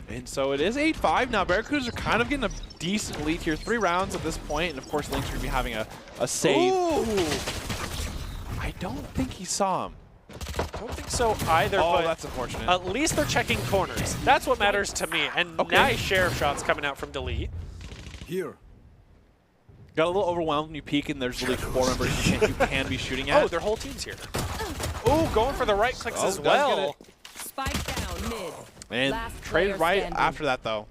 And so it is 8-5 now. Barracudas are kind of getting a decent lead here. 3 rounds at this point, and of course Lynx are going to be having a save. Ooh. I don't think he saw him. I don't think so either, Oh, but that's unfortunate. at least they're checking corners. That's what matters to me. And Okay. nice Sheriff shots coming out from Delete. Here. Got a little overwhelmed when you peek, and there's really 4 members you can be shooting at. Oh, their whole team's here. Ooh, going for the right clicks as does get well. Spike down mid. And Last traded player right standing. after that, though.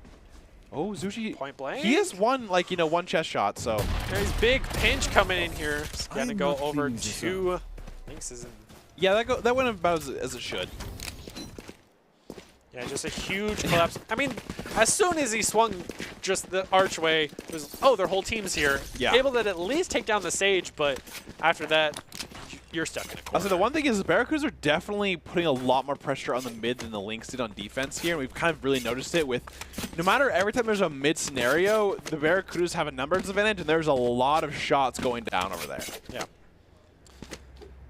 Oh, Zushi. Point blank. He has one, like, one chest shot, so. There's big pinch coming in here. It's gonna I'm go not over pleased with to Lynxes. And Yeah, that went about as it should. yeah, just a huge collapse. I mean, as soon as he swung just the archway, it was, oh, their whole team's here. Yeah. Able to at least take down the Sage, but after that, you're stuck in a corner. Also, the one thing is the Barracudas are definitely putting a lot more pressure on the mid than the Lynx did on defense here. And we've kind of really noticed it with no matter every time there's a mid scenario, the Barracudas have a numbers advantage, and there's a lot of shots going down over there. Yeah.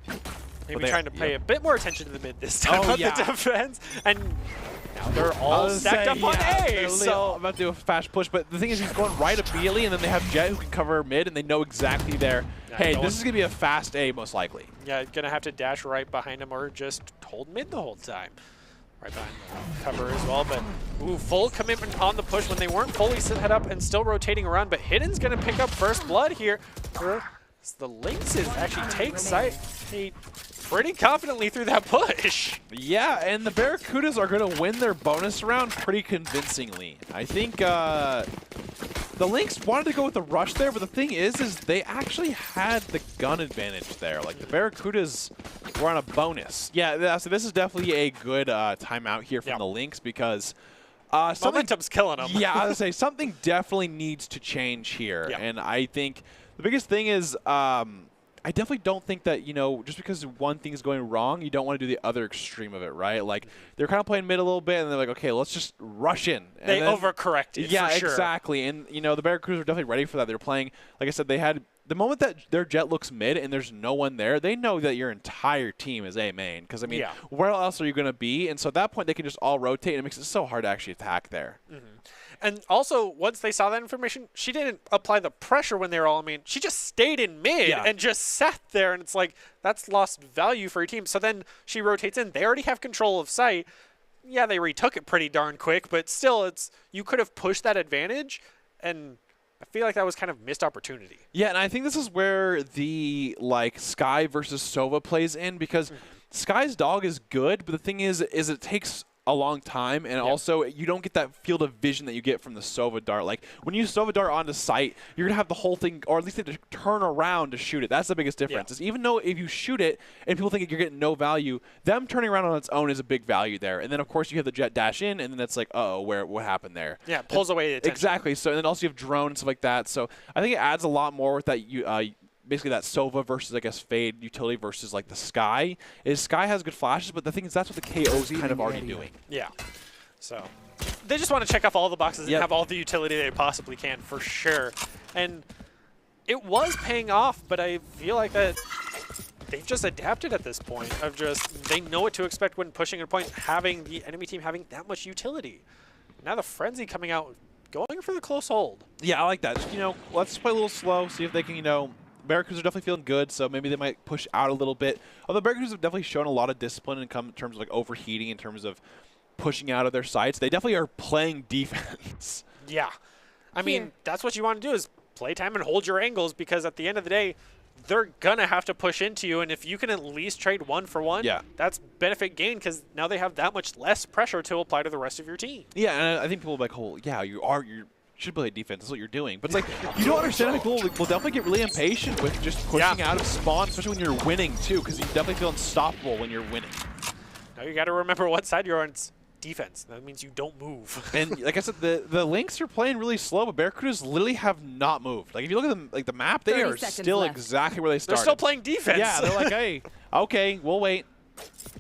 But Maybe they- trying to pay a bit more attention to the mid this time Oh, on yeah. the defense. And now they're I all was stacked saying, up on yeah, A. they're So about to do a fast push, but the thing is he's going right immediately, and then they have Jet who can cover mid, and they know exactly there. Yeah, Hey, going- this is going to be a fast A most likely. yeah, gonna have to dash right behind him or just hold mid the whole time. Right behind the cover as well, but ooh, full commitment on the push when they weren't fully set up and still rotating around. But Hidden's gonna pick up first blood here. The Lynxes actually take sight pretty confidently through that push. Yeah, and the Barracudas are going to win their bonus round pretty convincingly. I think the Lynx wanted to go with the rush there, but the thing is they actually had the gun advantage there. Like, the Barracudas were on a bonus. Yeah, so this is definitely a good timeout here from Yeah. the Lynx because something, Momentum's killing them. yeah, I was going to say, something definitely needs to change here. Yeah. And I think the biggest thing is I definitely don't think that, just because one thing is going wrong, you don't want to do the other extreme of it, right? Like, they're kind of playing mid a little bit, and they're like, okay, let's just rush in. And They then- overcorrected, Yeah, for sure. exactly. And, the Barracudas are definitely ready for that. They're playing, like I said, they had the moment that their Jet looks mid and there's no one there, they know that your entire team is A main. Because, I mean, Yeah. where else are you going to be? And so at that point, they can just all rotate, and it makes it so hard to actually attack there. And also, once they saw that information, she didn't apply the pressure when they were all in. She just stayed in mid Yeah. and just sat there, and it's like, that's lost value for your team. So then she rotates in. They already have control of sight. Yeah, they retook it pretty darn quick, but still, you could have pushed that advantage, and I feel like that was kind of missed opportunity. Yeah, and I think this is where the, Sky versus Sova plays in, because Sky's dog is good, but the thing is it takes a long time, and also you don't get that field of vision that you get from the Sova dart. Like, when you Sova dart onto sight, you're going to have the whole thing, or at least they have to turn around to shoot it. That's the biggest difference. Is even though if you shoot it and people think you're getting no value, them turning around on its own is a big value there. And then, of course, you have the Jet dash in, and then it's like, uh-oh, what happened there? Yeah, it pulls away the attention. Exactly. So, and then also you have drone and stuff like that. So I think it adds a lot more with that. Basically that Sova versus, I guess, Fade utility versus the Sky. Sky has good flashes, but the thing is that's what the KO's kind of already doing. Yeah. So they just want to check off all the boxes and Yep. have all the utility they possibly can, for sure. And it was paying off, but I feel like that they've just adapted at this point of they know what to expect when pushing a point, having the enemy team having that much utility. Now the Frenzy coming out, going for the close hold. Yeah, I like that. Just, let's play a little slow, see if they can, Barracudas are definitely feeling good, so maybe they might push out a little bit. Although Barracudas have definitely shown a lot of discipline in terms of overheating, in terms of pushing out of their sights. They definitely are playing defense. Yeah. I mean, that's what you want to do is play time and hold your angles, because at the end of the day, they're going to have to push into you, and if you can at least trade 1-for-1, that's benefit gain, because now they have that much less pressure to apply to the rest of your team. Yeah, and I think people are like, oh, yeah, you should play defense. That's what you're doing. But it's like, you don't understand how people will definitely get really impatient with just pushing out of spawn, especially when you're winning, too, because you definitely feel unstoppable when you're winning. Now you got to remember what side you're on. It's defense. That means you don't move. And like I said, the Lynx are playing really slow, but Barracudas literally have not moved. Like, if you look at the map, they 30 are seconds still left. exactly where they They're started. still playing defense. Yeah, they're like, hey, okay, we'll wait.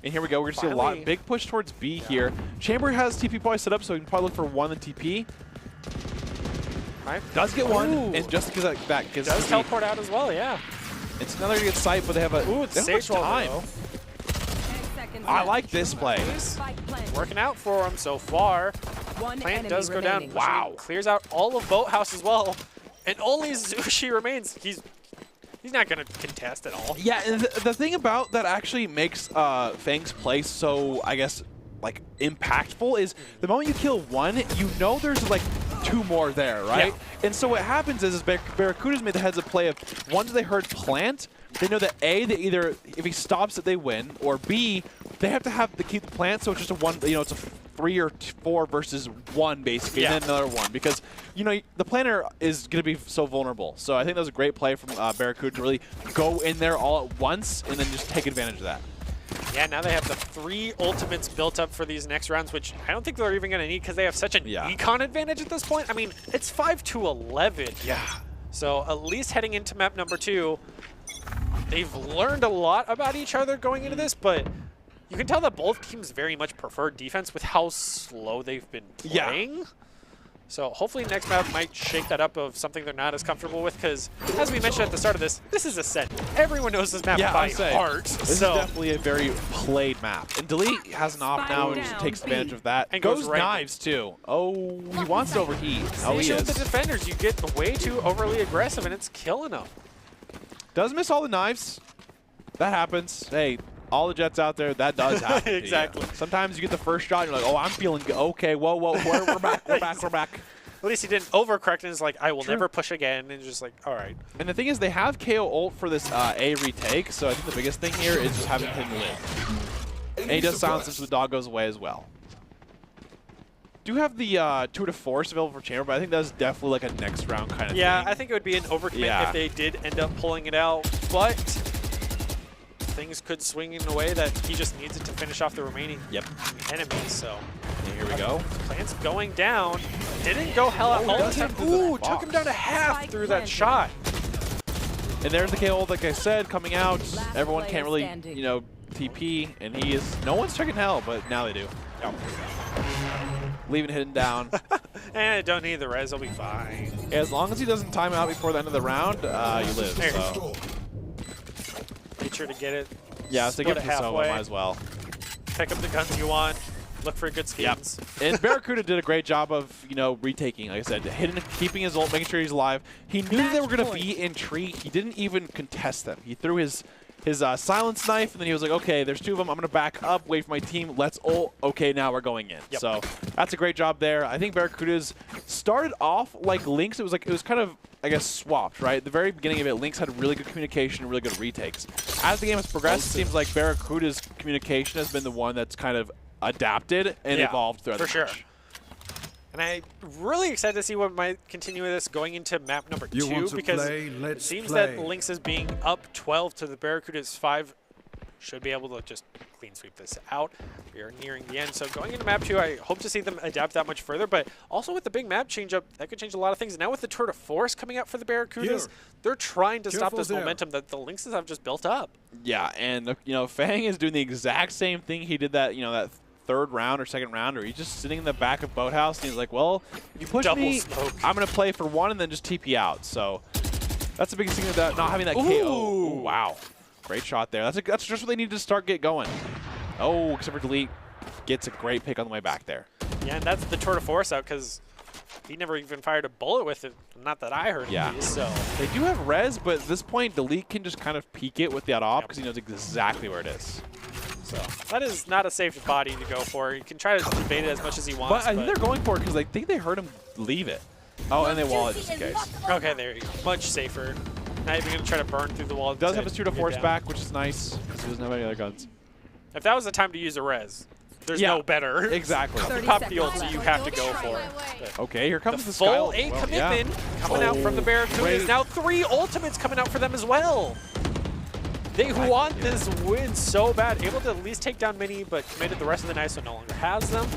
And here we go. We're going to see a Finally. big push towards B here. Chamber has TP probably set up, so we can probably look for one in TP. Right. Does get one, Ooh. and just because that gives Does TP. teleport out as well, yeah. It's another to get sight, but they have a Ooh, it's they don't have Sage much wall time. though. 10 seconds I left. like this play. Spike planted. Working out for him so far. One Plant enemy does go down. remaining. Wow. Clears out all of Boathouse as well. And only Zushi remains. He's not going to contest at all. Yeah, and the thing about that actually makes Fang's play so, I guess, like, impactful is the moment you kill one, you know there's, like, 2 more there, right? Yeah. And so what happens is Barracudas made the heads-up play of, once they heard plant, they know that A, they either, if he stops it, they win, or B, they have to keep the plant, so it's just a 1, you know, it's a 3 or 4 versus 1, basically, Yeah. and then another 1, because, you know, the planner is going to be so vulnerable. So I think that was a great play from Barracuda to really go in there all at once and then just take advantage of that. Yeah, now they have the 3 ultimates built up for these next rounds, which I don't think they're even going to need because they have such an econ advantage at this point. I mean, it's 5-11. Yeah. So at least heading into map number 2, they've learned a lot about each other going into this, but you can tell that both teams very much prefer defense with how slow they've been playing. So hopefully next map might shake that up of something they're not as comfortable with, because as we mentioned at the start of this is a set. Everyone knows this map by heart. This is definitely a very played map. And Delete has an off now and just takes advantage of that. And goes right knives too. Oh, he wants to overheat. Oh, he with the is. defenders, you get way too overly aggressive, and it's killing them. Does miss all the knives. That happens. Hey, all the Jets out there, that does happen. Exactly. To you. Sometimes you get the first shot, and you're like, oh, I'm feeling good. Okay, whoa, we're back, we're back. At least he didn't overcorrect and is like, I will never push again, and just like, all right. And the thing is, they have KO ult for this A retake, so I think the biggest thing here is just having him live. And he does silence him so the dog goes away as well. Do have the tour de force available for Chamber, but I think that's definitely like a next round kind of thing. Yeah, I think it would be an overcommit if they did end up pulling it out, but things could swing in a way that he just needs it to finish off the remaining enemies. So And here we go. Plant's going down. Didn't go hell out all the time. Ooh, took him down to half through that shot. And there's the KO, like I said, coming out. Everyone can't really, standing. you know, TP, and he is. No one's checking hell, but now they do. Leaving hidden down. And I don't need the res, I'll be fine. As long as he doesn't time out before the end of the round, you live. There you So. Make sure to get it. Yeah, so give Split it it to Sova, halfway. might as well. Pick up the guns you want. Look for good skins. And Barracuda did a great job of, you know, retaking, like I said, hitting, keeping his ult, making sure he's alive. He knew that they were going to be in tree. He didn't even contest them. He threw his silence knife, and then he was like, okay, there's 2 of them. I'm going to back up, wait for my team. Let's ult. Okay, now we're going in. Yep. So that's a great job there. I think Barracudas started off like Lynx. It was kind of, I guess, swapped, right? At the very beginning of it, Lynx had really good communication and really good retakes. As the game has progressed, it seems like Barracuda's communication has been the one that's kind of adapted and evolved throughout the match. And I'm really excited to see what might continue with this going into map number 2, because it seems that Lynxes being up 12 to the Barracudas 5 should be able to just clean sweep this out. We are nearing the end, so going into map 2, I hope to see them adapt that much further, but also with the big map change-up, that could change a lot of things. And now with the tour de force coming out for the Barracudas, they're trying to stop this momentum that the Lynxes have just built up. Yeah, and, you know, Fang is doing the exact same thing he did that, you know, that 3rd round or 2nd round, or he's just sitting in the back of Boathouse, and he's like, well, you push me, smoke. I'm going to play for 1 and then just TP out. So that's the biggest thing, that not having that KO. Ooh, wow. Great shot there. That's just what they need to get going. Oh, except for Delete gets a great pick on the way back there. Yeah, and that's the tour de force out, because he never even fired a bullet with it. Not that I heard at least, so. They do have res, but at this point, Delete can just kind of peek it with that op because he knows exactly where it is. So that is not a safe body to go for. You can try to debate it as much as he wants. But I think they're going for it because I think they heard him leave it. Oh, and they wall it just in case. Okay, there you go. Much safer. Not even going to try to burn through the wall. Does have his tour de force back, which is nice because he doesn't have any other guns. If that was the time to use a res, there's no better. Exactly. You pop the ulti you have to go for. But okay, here comes the full Sky. A commitment coming out from the Barracudas. Now 3 ultimates coming out for them as well. They want this win so bad. Able to at least take down Mini, but committed the rest of the night, so no longer has them.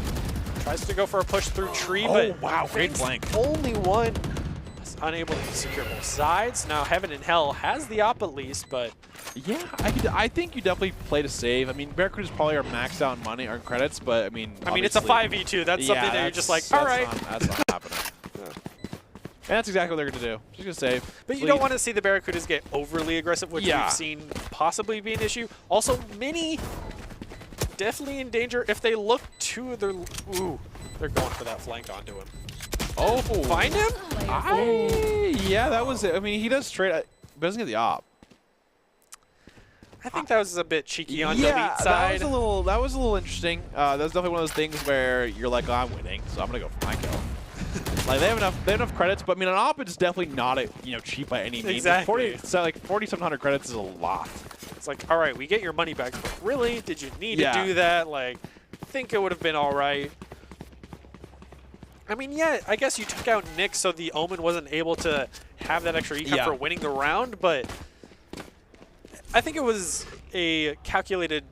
Tries to go for a push through tree, but wow, great flank. Only one is unable to secure both sides. Now Heaven and Hell has the op at least, but yeah, I think you definitely played a save. I mean, Barracudas probably are maxed out in money or credits, but I mean, it's a 5v2. That's something that you're just like, all right. That's not happening. that's exactly what they're going to do. Just going to save. But you don't want to see the Barracudas get overly aggressive, which Yeah. we've seen possibly be an issue. Also, Mini definitely in danger if they look to their... Ooh, they're going for that flank onto him. Oh. Find him? Yeah, that was it. I mean, he does straight, but doesn't get the op. I think that was a bit cheeky on Yeah, Delete side. that was a little interesting. That was definitely one of those things where you're like, oh, I'm winning, so I'm gonna go for my kill. Like they have enough credits, but I mean, an op is definitely not cheap by any means. Exactly. 4,700 credits is a lot. It's like, all right, we get your money back, but really, did you need Yeah. to do that? Like, I think it would have been all right. I mean, yeah, I guess you took out Nick so the Omen wasn't able to have that extra econ for winning the round, but I think it was a calculated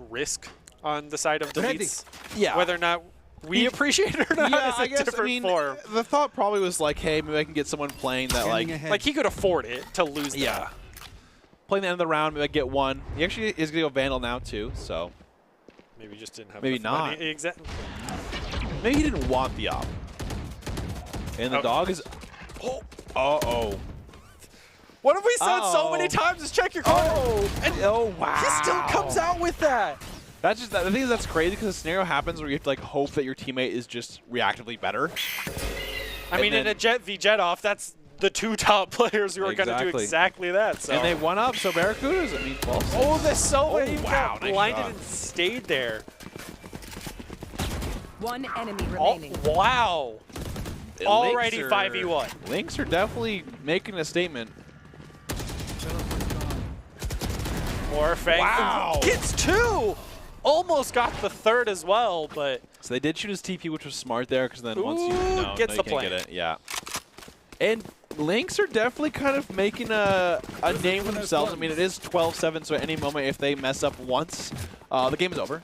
risk on the side of Deletes. Yeah. Whether or not we appreciate it or not is a different form. The thought probably was like, hey, maybe I can get someone playing that Like, he could afford it to lose that. Playing the end of the round, maybe I get one. He actually is going to go Vandal now, too, so. Maybe just didn't have Maybe enough not. money. Exactly. Maybe he didn't want the op. And the dog is. Uh-oh. What have we said so many times is check your corner. Oh, wow. He still comes out with that. That's just, the thing is that's crazy because the scenario happens where you have to like hope that your teammate is just reactively better. I mean, in a Jet v Jet off, that's the two top players who are going to do exactly that. So. And they won up, so Barracudas, I mean, 12. Oh, the Sova even wow, got nice blinded shot. and stayed there. One enemy Oh, remaining. wow. Alrighty 5v1. Lynx are definitely making a statement. Morfang gets two. Almost got the third as well, but So they did shoot his TP, which was smart there, because then once you gets you the can't plant. get it. Yeah. And Lynx are definitely kind of making a name for themselves. I mean, it is 12-7, so at any moment, if they mess up once, the game is over.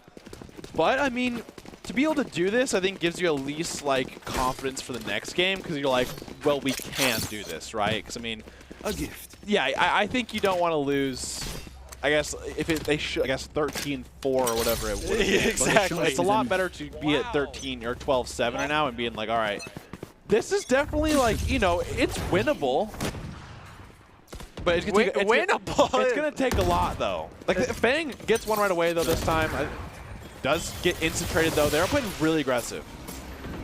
But, I mean, to be able to do this, I think gives you at least, like, confidence for the next game, because you're like, well, we can do this, right? Because, I mean, A gift. yeah, I think you don't want to lose. I guess if they should, I guess 13-4 or whatever it would. Exactly. It's a lot better to be at 13 or 12-7 right now and being like, all right, this is definitely like, it's winnable. But it's gonna take, winnable. It's gonna take a lot though. Like Fang gets one right away though this time. Does get incentrated though. They're playing really aggressive.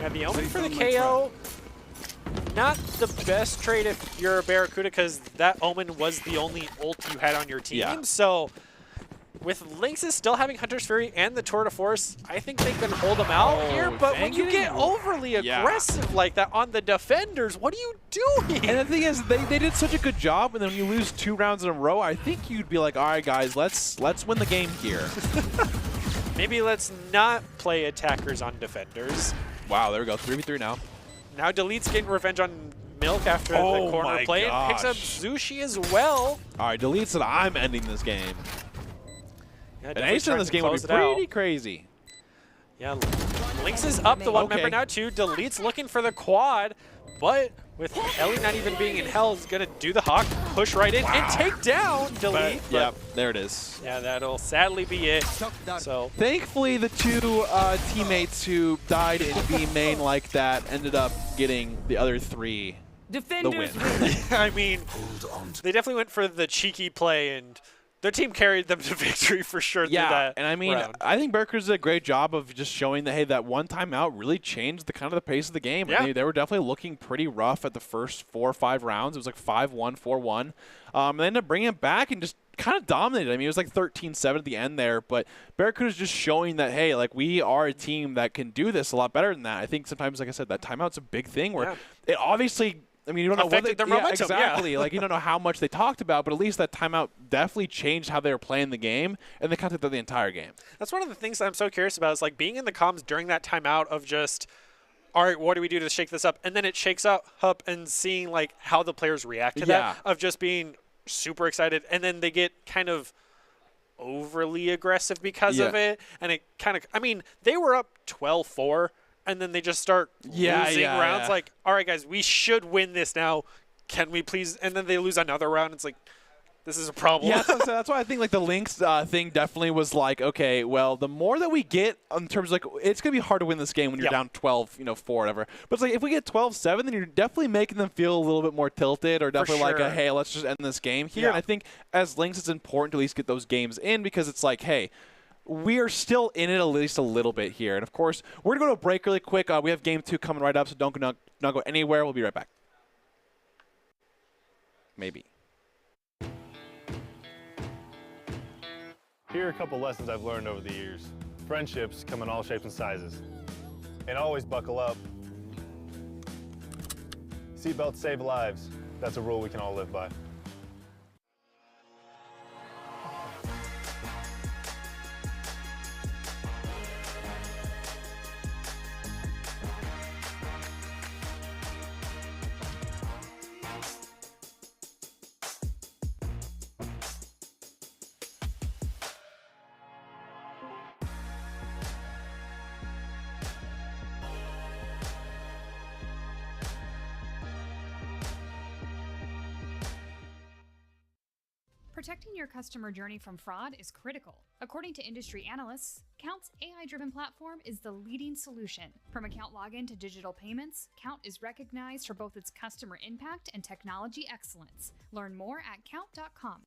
Yeah, the Omen for the KO. Not the best trade if you're a Barracuda, because that Omen was the only ult you had on your team. Yeah. So with Lynxes still having Hunter's Fury and the Tour de Force, I think they can hold them out here. But when you get overly aggressive like that on the defenders, what are you doing? And the thing is, they did such a good job, and then when you lose 2 rounds in a row, I think you'd be like, all right, guys, let's win the game here. Maybe let's not play attackers on defenders. Wow, there we go, 3v3 now. Now Delete's getting revenge on Milk after the corner my play and picks up gosh. Zushi as well. All right, Delete said I'm ending this game. Yeah, An definitely ace in trying this to game would close be it out. pretty crazy. Yeah, Lynx is up the one member now too. Delete's looking for the quad, but with Ellie not even being in hell, is gonna do the hawk, push right in, and take down Delete. Yep, there it is. Yeah, that'll sadly be it. So Thankfully, the 2 teammates who died in B main like that ended up getting the other 3 the Defenders win. I mean, they definitely went for the cheeky play, and their team carried them to victory for sure. Yeah, through that and I mean, round. I think Barracudas did a great job of just showing that, hey, that one timeout really changed the kind of the pace of the game. Yeah. And they were definitely looking pretty rough at the first 4 or 5 rounds. It was like 5-1, 4-1. They ended up bringing it back and just kind of dominated. I mean, it was like 13-7 at the end there, but Barracuda's just showing that, hey, like, we are a team that can do this a lot better than that. I think sometimes, like I said, that timeout's a big thing where it obviously – I mean, you don't know what they, their momentum, exactly. Like, you don't know how much they talked about, but at least that timeout definitely changed how they were playing the game, and they kept it the entire game. That's one of the things that I'm so curious about is like being in the comms during that timeout of just, all right, what do we do to shake this up? And then it shakes up and seeing like how the players react to that, of just being super excited, and then they get kind of overly aggressive because of it, and it kind of, I mean, they were up 12-4. And then they just start losing rounds. Like, all right, guys, we should win this now. Can we please? And then they lose another round. It's like, this is a problem. Yeah, that's why I think like the Lynx thing definitely was like, okay, well, the more that we get in terms of like, it's gonna be hard to win this game when you're down 12, 4, whatever. But it's like if we get 12-7, then you're definitely making them feel a little bit more tilted, or definitely like, hey, let's just end this game here. And I think as Lynx, it's important to at least get those games in, because it's like, hey, we are still in it at least a little bit here. And of course, we're gonna go to a break really quick. We have game 2 coming right up, so don't go anywhere. We'll be right back. Maybe. Here are a couple lessons I've learned over the years. Friendships come in all shapes and sizes. And always buckle up. Seatbelts save lives. That's a rule we can all live by. Protecting your customer journey from fraud is critical. According to industry analysts, Count's AI-driven platform is the leading solution. From account login to digital payments, Count is recognized for both its customer impact and technology excellence. Learn more at count.com.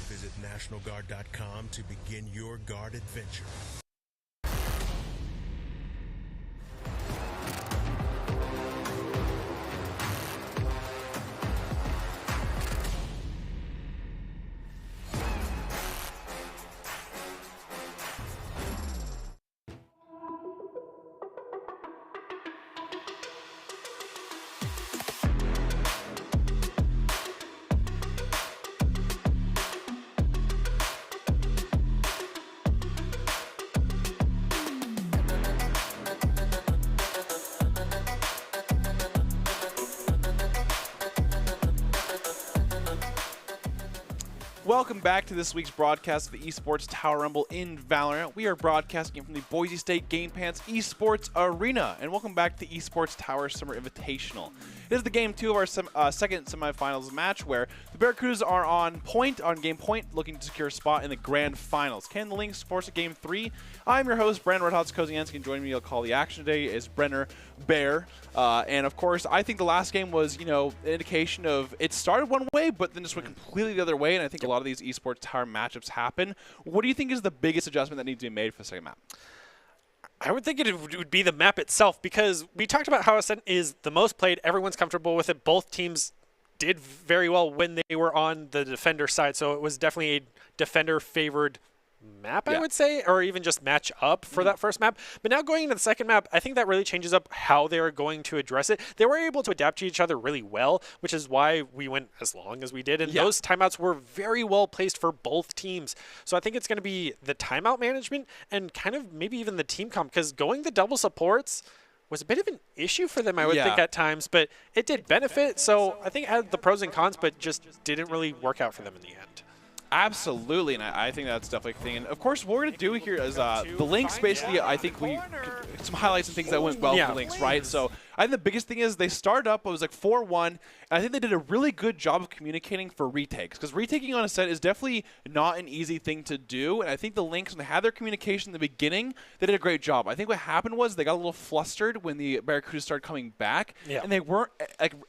Visit NationalGuard.com to begin your guard adventure. Welcome back to this week's broadcast of the Esports Tower Rumble in Valorant. We are broadcasting from the Boise State Game Pants Esports Arena, and welcome back to Esports Tower Summer Invitational. It is the game 2 of our second semifinals match, where the Barracudas are on game point, looking to secure a spot in the grand finals. Can the Lynx force a game 3? I'm your host, Brandon Redhots Kozianski, and joining me to call the action today is Brenner Bear. And of course, I think the last game was, an indication of it started one way, but then just went completely the other way. And I think a lot of these Esports Tower matchups happen. What do you think is the biggest adjustment that needs to be made for the second map? I would think it would be the map itself, because we talked about how Ascent is the most played. Everyone's comfortable with it. Both teams did very well when they were on the defender side, so it was definitely a defender-favored map, I would say, or even just match up for that first map. But now going into the second map, I think that really changes up how they're going to address it. They were able to adapt to each other really well, which is why we went as long as we did. And those timeouts were very well placed for both teams. So I think it's going to be the timeout management and kind of maybe even the team comp, because going the double supports was a bit of an issue for them, I would think, at times, but it did benefit. So I think it had the pros and cons, but just didn't really work out for them in the end. Absolutely, and I think that's definitely a thing. And of course, what we're going to do here is the Lynx, basically, I think some highlights and things that went well for the Lynx, right? So I think the biggest thing is they started up, it was like 4-1, and I think they did a really good job of communicating for retakes, because retaking on a set is definitely not an easy thing to do, and I think the Lynx, when they had their communication in the beginning, they did a great job. I think what happened was they got a little flustered when the Barracudas started coming back, and they weren't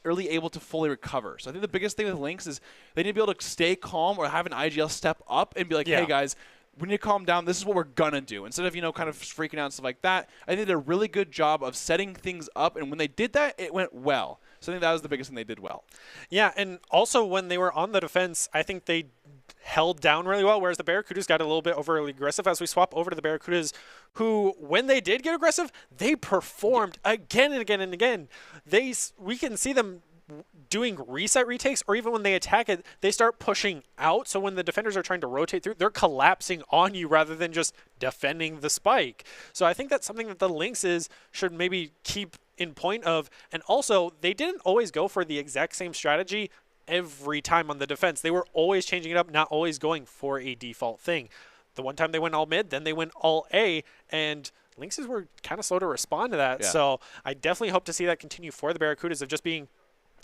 really able to fully recover. So I think the biggest thing with Lynx is they need to be able to stay calm or have an IGL step up and be like, hey guys, we need to calm down. This is what we're gonna do. Instead of, kind of freaking out and stuff like that, I think they did a really good job of setting things up, and when they did that, it went well. So I think that was the biggest thing they did well. Yeah, and also when they were on the defense, I think they held down really well, whereas the Barracudas got a little bit overly aggressive. As we swap over to the Barracudas, who, when they did get aggressive, they performed again and again and again. We can see them doing reset retakes, or even when they attack it, they start pushing out. So when the defenders are trying to rotate through, they're collapsing on you rather than just defending the spike. So I think that's something that the Lynxes should maybe keep in point of. And also, they didn't always go for the exact same strategy every time on the defense. They were always changing it up, not always going for a default thing. The one time they went all mid, then they went all A, and Lynxes were kind of slow to respond to that. So I definitely hope to see that continue for the Barracudas of just being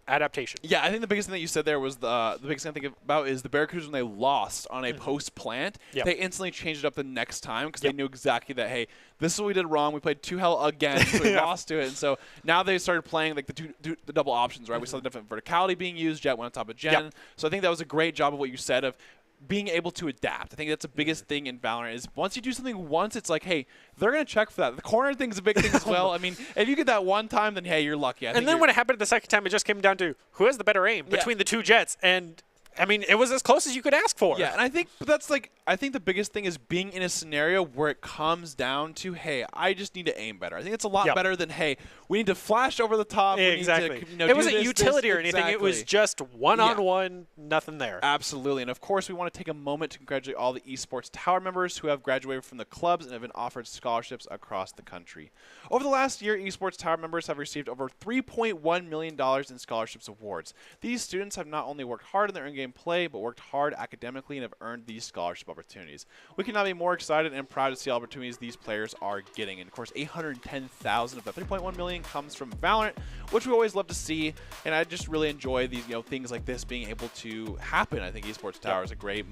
adaptation. Yeah, I think the biggest thing that you said there was the biggest thing I think about is the Barracudas, when they lost on a post plant, they instantly changed it up the next time because they knew exactly that, hey, this is what we did wrong. We played too hell again, so we lost to it. And so now they started playing like the double options, right? We saw the different verticality being used. Jet went on top of Jen. So I think that was a great job of what you said of being able to adapt. I think that's the biggest thing in Valorant is once you do something once, it's like, hey, they're going to check for that. The corner thing's a big thing as well. I mean, if you get that one time, then, hey, you're lucky. And then when it happened the second time, it just came down to who has the better aim between the two Jets. And, I mean, it was as close as you could ask for. Yeah, and I think that's like, I think the biggest thing is being in a scenario where it comes down to, hey, I just need to aim better. I think it's a lot better than, hey, we need to flash over the top. Exactly. We need to, it wasn't utility or anything. Exactly. It was just one-on-one, nothing there. Absolutely. And, of course, we want to take a moment to congratulate all the Esports Tower members who have graduated from the clubs and have been offered scholarships across the country. Over the last year, Esports Tower members have received over $3.1 million in scholarships awards. These students have not only worked hard in their in-game play, but worked hard academically and have earned these scholarship opportunities. We cannot be more excited and proud to see all opportunities these players are getting. And of course, 810,000 of that 3.1 million comes from Valorant, which we always love to see. And I just really enjoy these, things like this being able to happen. I think Esports Tower is a great,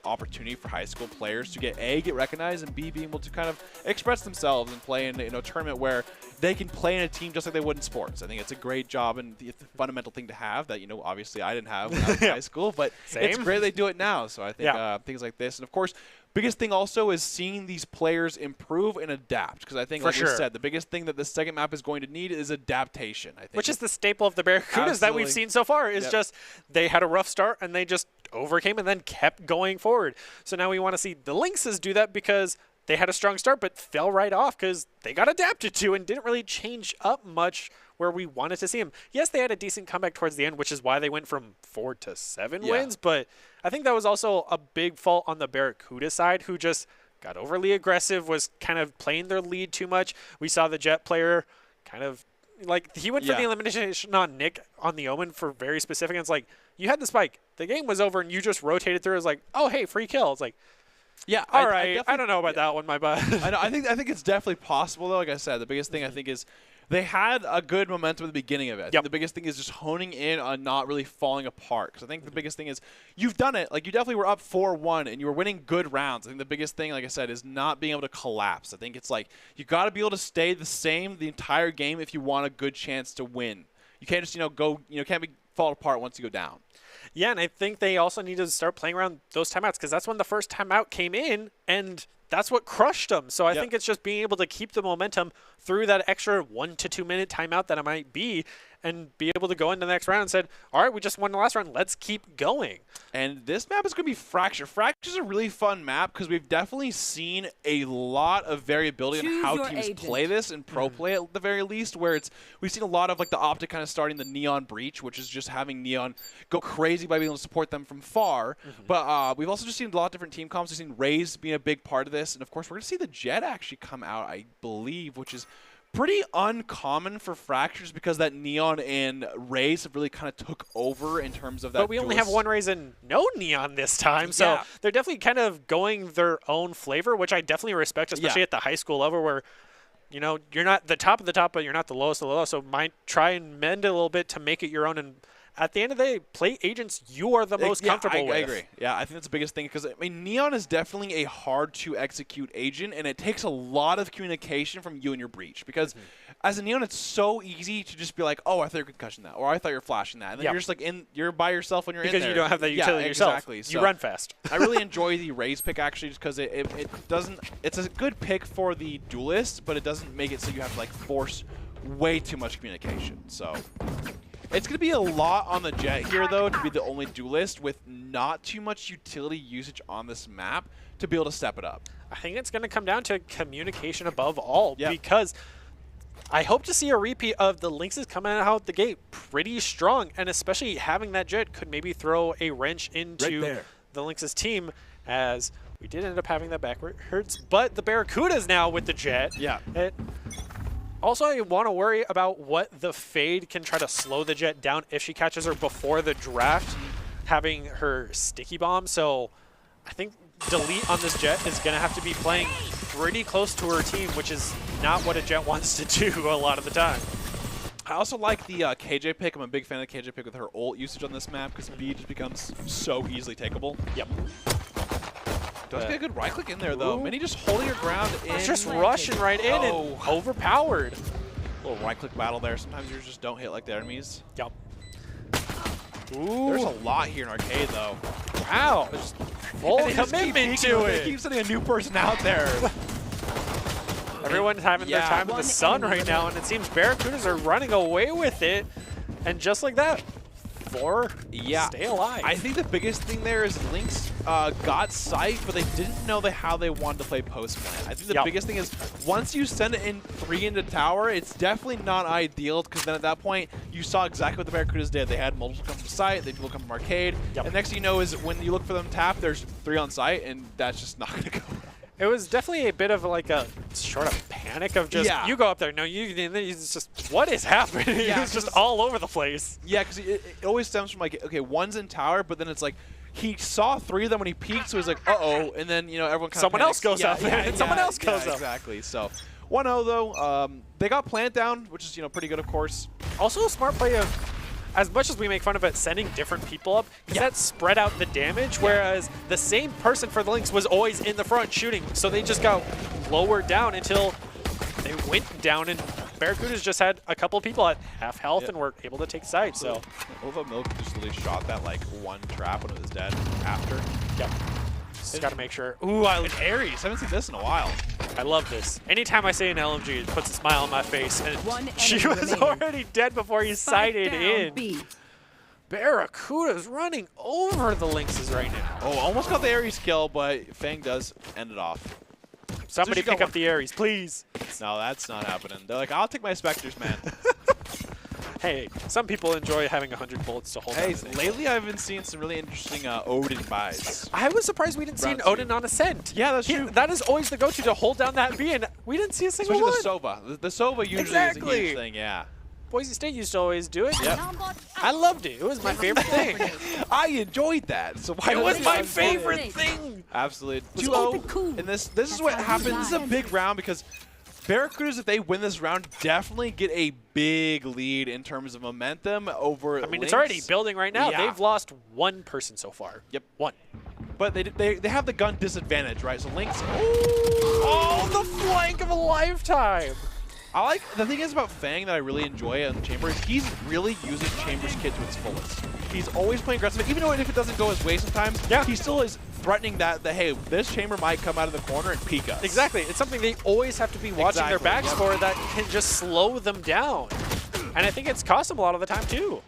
opportunity for high school players to get recognized, and B, being able to kind of express themselves and play in a tournament where they can play in a team just like they would in sports. I think it's a great job and the fundamental thing to have that, obviously I didn't have when I was in high school, but it's great they do it now. So I think things like this. And of course, biggest thing also is seeing these players improve and adapt, because I think, like we said, the biggest thing that the second map is going to need is adaptation. I think, which is the staple of the Barracudas that we've seen so far. Is just they had a rough start and they just overcame and then kept going forward. So now we want to see the Lynxes do that, because they had a strong start but fell right off because they got adapted to and didn't really change up much where we wanted to see them. Yes, they had a decent comeback towards the end, which is why they went from 4 to 7 wins, but I think that was also a big fault on the Barracuda side, who just got overly aggressive, was kind of playing their lead too much. We saw the Jet player kind of, he went for the elimination on Nick on the Omen for very specific, and it's like, you had the spike. The game was over, and you just rotated through. It was like, oh, hey, free kill. It's like, yeah, all right. I don't know about that one, my bud. I think it's definitely possible, though. Like I said, the biggest thing I think is they had a good momentum at the beginning of it. I think the biggest thing is just honing in on not really falling apart. Because I think the biggest thing is you've done it. Like, you definitely were up 4-1 and you were winning good rounds. I think the biggest thing, like I said, is not being able to collapse. I think it's like you got to be able to stay the same the entire game if you want a good chance to win. You can't just fall apart once you go down. Yeah, and I think they also need to start playing around those timeouts, because that's when the first timeout came in, and that's what crushed them. So I think it's just being able to keep the momentum through that extra 1 to 2 minute timeout that it might be, and be able to go into the next round and said, all right, we just won the last round. Let's keep going. And this map is going to be Fracture. Fracture is a really fun map because we've definitely seen a lot of variability in how teams play this and pro play at the very least, where we've seen a lot of the Optic kind of starting the Neon Breach, which is just having Neon go crazy by being able to support them from far. But we've also just seen a lot of different team comps. We've seen Raze being a big part of this. And of course, we're going to see the Jet actually come out, I believe, which is pretty uncommon for Fractures because that Neon and Raze have really kind of took over in terms of that. But we only have one Raze and no Neon this time, so Yeah. they're definitely kind of going their own flavor, which I definitely respect, especially at the high school level where, you know, you're not the top of the top, but you're not the lowest of the low. So might try and mend it a little bit to make it your own. And at the end of the day, play agents you are the most comfortable with. I agree. Yeah, I think that's the biggest thing because, I mean, Neon is definitely a hard-to-execute agent, and it takes a lot of communication from you and your breach because as a Neon, it's so easy to just be like, oh, I thought you were concussion that, or I thought you were flashing that. And then you're just like, you're by yourself when you're in there. Because you don't have that utility yourself. Exactly. You run fast. I really enjoy the Raze pick, actually, just because it doesn't – it's a good pick for the duelist, but it doesn't make it so you have to, like, force way too much communication. So – it's going to be a lot on the Jet here, though, to be the only duelist with not too much utility usage on this map to be able to step it up. I think it's going to come down to communication above all because I hope to see a repeat of the Lynxes coming out the gate pretty strong, and especially having that Jet could maybe throw a wrench into the Lynxes team as we did end up having that backwards, but the Barracudas now with the Jet. Yeah. Also, I want to worry about what the Fade can try to slow the Jet down if she catches her before the draft, having her sticky bomb. So I think Delete on this Jet is going to have to be playing pretty close to her team, which is not what a Jet wants to do a lot of the time. I also like the KJ pick. I'm a big fan of the KJ pick with her ult usage on this map because B just becomes so easily takeable. Yep. Does get a good right click in there, though. Minnie just holding her ground in. It's just rushing right in and overpowered. Little right click battle there. Sometimes yours just don't hit like the enemies. Yep. There's a lot here in arcade, though. Wow. Just full commitment to it. They keep sending a new person out there. Everyone's having their time in the sun right now, and it seems Barracudas are running away with it. And just like that, stay alive. I think the biggest thing there is Lynx got sight, but they didn't know how they wanted to play post plan. I think the biggest thing is once you send it in 3 into tower, it's definitely not ideal because then at that point you saw exactly what the Barracudas did. They had multiple come from site, they people come from arcade, and next thing you know is when you look for them tap, there's 3 on site, and that's just not going to go. It was definitely a bit of like a sort of panic of just, you go up there, no, it's just, what is happening? It was just all over the place. Yeah, because it always stems from like, okay, one's in tower, but then it's like, he saw 3 of them when he peeked, so he's like, uh-oh, and then, you know, everyone kind of Someone else goes up, and someone else goes up. Exactly, so 1-0 though. They got plant down, which is, you know, pretty good, of course. Also a smart play of, as much as we make fun of it, sending different people up, because that spread out the damage, whereas the same person for the Lynx was always in the front shooting, so they just got lowered down until they went down, and Barracudas just had a couple of people at half health and were able to take sides. So Ova Milk just really shot that like 1 trap when it was dead after. Yep. Just got to make sure. Ooh, I Aries. I haven't seen this in a while. I love this. Anytime I say an LMG, it puts a smile on my face. And she was already dead before he sighted in. B. Barracuda's running over the Lynxes right now. Oh, almost got the Aries kill, but Fang does end it off. Somebody pick up the Aries, please. No, that's not happening. They're like, I'll take my Spectres, man. Hey, some people enjoy having 100 bullets to hold. Hey, lately I've been seeing some really interesting Odin buys. I was surprised we didn't see an Odin on Ascent. Yeah, that's true. That is always the go-to to hold down that B, and we didn't see a single one. Especially the Sova. The Sova usually is a huge thing, yeah. Boise State used to always do it. Yep. I loved it. It was my favorite thing. I enjoyed that. So why it was my it favorite thing. Absolutely. Keep it 2-0. cool. And this is what happens. This is a big round because Barracudas, if they win this round, definitely get a big lead in terms of momentum over I mean, Lynx. it's already building right now. Yeah. They've lost 1 person so far. Yep. 1. But they have the gun disadvantage, right? So Lynx. Oh, the flank of a lifetime. I like the thing is about Fang that I really enjoy on Chamber is he's really using Chamber's kit to its fullest. He's always playing aggressive, even though if it doesn't go his way sometimes. Yeah. He still is threatening that hey, this Chamber might come out of the corner and peek us. Exactly. It's something they always have to be watching their backs for that can just slow them down. And I think it's cost them a lot of the time too.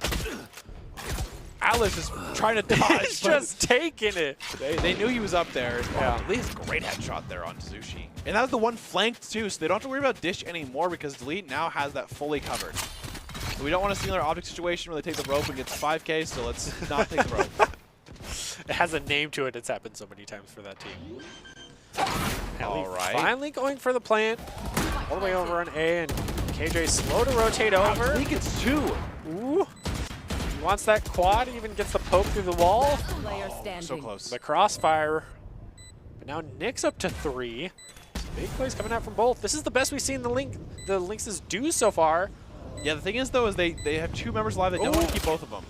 Alice is trying to dodge. He's just taking it. They knew he was up there. Yeah. Delete has a great headshot there on Sushi. And that was the one flanked too, so they don't have to worry about Dish anymore because Delete now has that fully covered. So we don't want to see another object situation where they take the rope and gets 5K, so let's not take the rope. It has a name to it. It's happened so many times for that team. All right. Finally going for the plant. all the way over on A, and KJ slow to rotate over. I think it's 2. Ooh. He wants that quad, even gets the poke through the wall. Player standing. So close. The crossfire. But now Nick's up to 3. Big plays coming out from both. This is the best we've seen the Lynxes do so far. Yeah, the thing is, though, is they have 2 members alive. They don't want to keep both of them.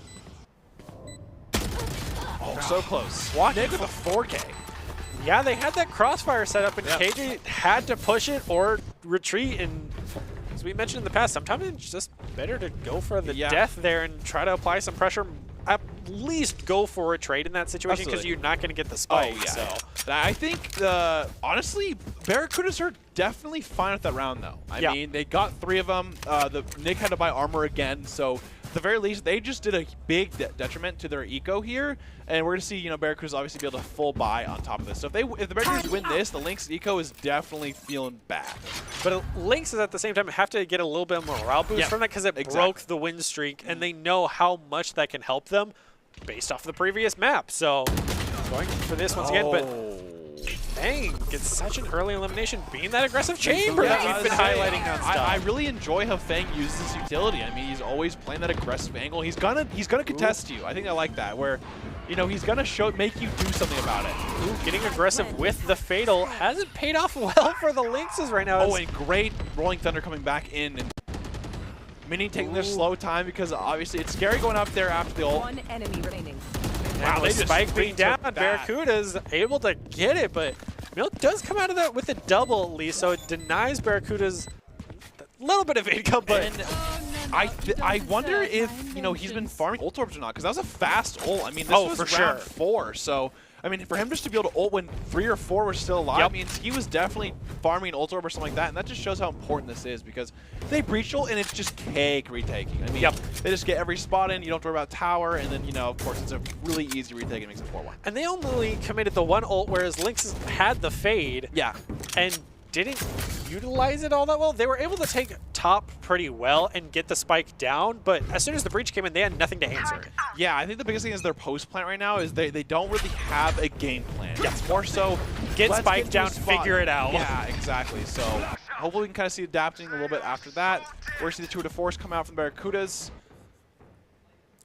Oh, so close. Nick with a 4K. Yeah, they had that crossfire set up, and Yep. KJ had to push it or retreat. And as we mentioned in the past, sometimes it's just better to go for the death there and try to apply some pressure. At least go for a trade in that situation because Absolutely. you're not going to get the spike. Oh, yeah. So. I think, honestly, Barracudas are definitely fine with that round, though. I mean, they got 3 of them. Nick had to buy armor again, so at the very least, they just did a big detriment to their eco here, and we're going to see, Barracudas obviously be able to full buy on top of this. So if the Barracudas win this, the Lynx eco is definitely feeling bad. But Lynxes at the same time have to get a little bit of morale boost from that because it broke the win streak, and they know how much that can help them based off the previous map. So going for this once again, but Fang gets such an early elimination, being that aggressive chamber that we've been highlighting nonstop. I really enjoy how Fang uses this utility. I mean, he's always playing that aggressive angle. He's gonna contest you. I think I like that, where he's gonna make you do something about it. Ooh, getting aggressive with the Fatal hasn't paid off well for the Lynxes right now. Oh, and great Rolling Thunder coming back in, and Mini taking their slow time because obviously it's scary going up there after the ult. One enemy remaining. Wow, they they just spike being down. took that. Barracuda's able to get it, but Milk does come out of that with a double at least, so it denies Barracuda's a little bit of income, but And I wonder if he's been farming ult orbs or not, because that was a fast ult. I mean, this was for round sure. 4, so I mean, for him just to be able to ult when 3 or 4 were still alive means he was definitely farming an ult orb or something like that, and that just shows how important this is, because they breach ult and it's just cake retaking. I mean, they just get every spot in, you don't have to worry about tower, and then, of course, it's a really easy retake, it makes it 4-1. and they only committed the 1 ult, whereas Lynx had the fade. Yeah. And didn't utilize it all that well. They were able to take top pretty well and get the spike down, but as soon as the breach came in, they had nothing to answer. Yeah, I think the biggest thing is their post plant right now is they don't really have a game plan. Yeah. It's more so Get let's spike to a down, spot. figure it out. Yeah, exactly. So hopefully we can kind of see adapting a little bit after that. We're see the tour de force come out from the Barracudas.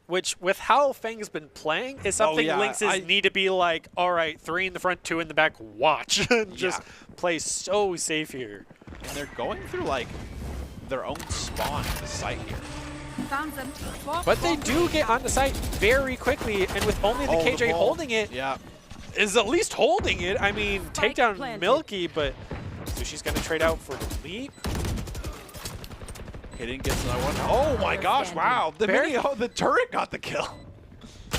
Which, with how Fang's been playing, is something Lynxes need to be like, all right, 3 in the front, 2 in the back, watch. Just play so safe here. And they're going through, like, their own spawn at the site here. Found them. But they do get on the site very quickly, and with only the KJ holding it, is at least holding it. I mean, takedown planted. Milky, but Sushi's going to trade out for Delete. Hitting gets another one. Oh my gosh, wow. The turret got the kill.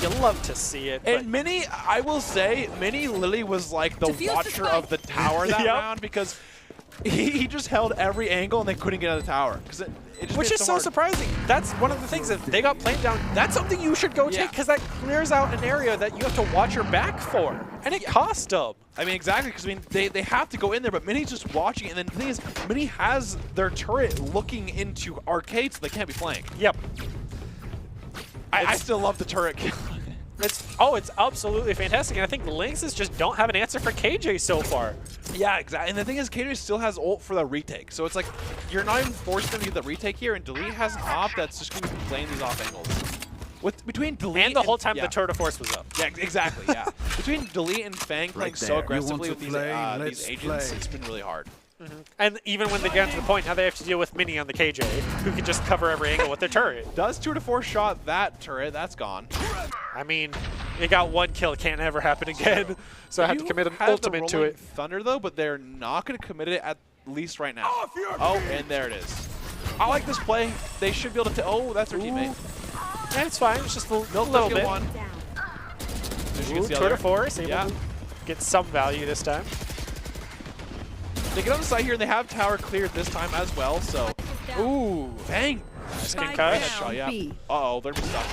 You love to see it. And Mini, I will say, Mini literally was like the watcher of the tower that round, because he just held every angle and they couldn't get out of the tower. Which is so surprising. That's one of the things that they got played down. That's something you should go take, because that clears out an area that you have to watch your back for. And it cost them. I mean, exactly, because they have to go in there, but Mini's just watching, and then the thing is, Mini has their turret looking into arcade, so they can't be flank. Yep. I still love the turret kill. It's absolutely fantastic, and I think the Lynxes just don't have an answer for KJ so far. Yeah, exactly. And the thing is, KJ still has ult for the retake, so it's like you're not even forcing them to get the retake here, and Delete has an op that's just going to be playing these off angles. Between Delete and the whole time the tour de force was up. Yeah, exactly. Yeah. Between Delete and Fang playing so aggressively with these agents, it's been really hard. And even when they get to the point, now they have to deal with Mini on the KJ, who can just cover every angle with their turret. Does tour de force shot that turret? That's gone. I mean, it got 1 kill. It can't ever happen again. So I have to commit an ultimate to it. Thunder, though, but they're not going to commit it at least right now. Oh, and there it is. I like this play. They should be able to. Oh, that's their teammate. And it's fine. It's just a little bit. One. Tour de force, able to get some value this time. They get on the side here, and they have tower cleared this time as well, so. Ooh, Fang. Headshot, yeah. Uh-oh, they're stuck.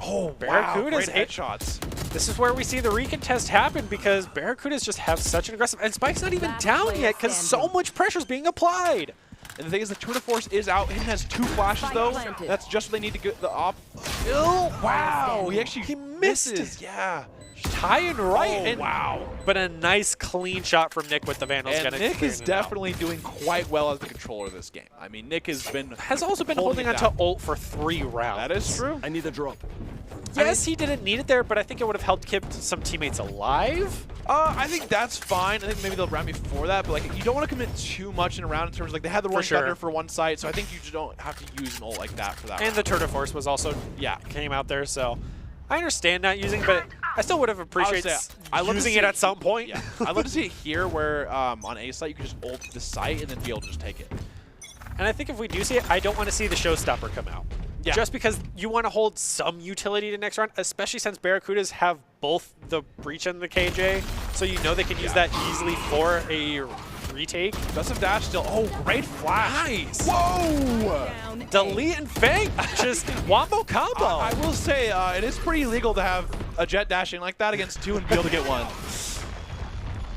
Oh, Barracudas, great headshots. This is where we see the recontest happen, because Barracudas just have such an aggressive, and Spike's not even down yet because so much pressure is being applied. And the thing is, the tour de force is out. He has 2 flashes though. That's just what they need to get the op. Oh, wow! He actually misses. Yeah. high and right. Oh, and, wow. But a nice clean shot from Nick with the Vandals. And gonna Nick clear is it out. definitely doing quite well as the controller of this game. I mean, Nick Has also been holding it on to down. ult for 3 rounds. That is true. I need a drop. Yes, he didn't need it there, but I think it would have helped keep some teammates alive. I think that's fine. I think maybe they'll round before that, but like you don't want to commit too much in a round in terms of like they had the Rolling sure. Thunder for one site, so I think you just don't have to use an ult like that for that. And round. the Tour de Force was also came out there, so I understand not using, but I still would have appreciated using it at some point. Yeah, I'd love to see it here where on A site you can just ult the site and then be able to just take it. And I think if we do see it, I don't want to see the showstopper come out. Yeah. Just because you want to hold some utility to next round, especially since Barracudas have both the Breach and the KJ, so you know they can use that easily for a retake. Aggressive dash still. Oh, great flash. Nice. Whoa! Down Delete and Fang, just wombo combo. I will say it is pretty illegal to have a jet dashing like that against 2 and be able to get 1.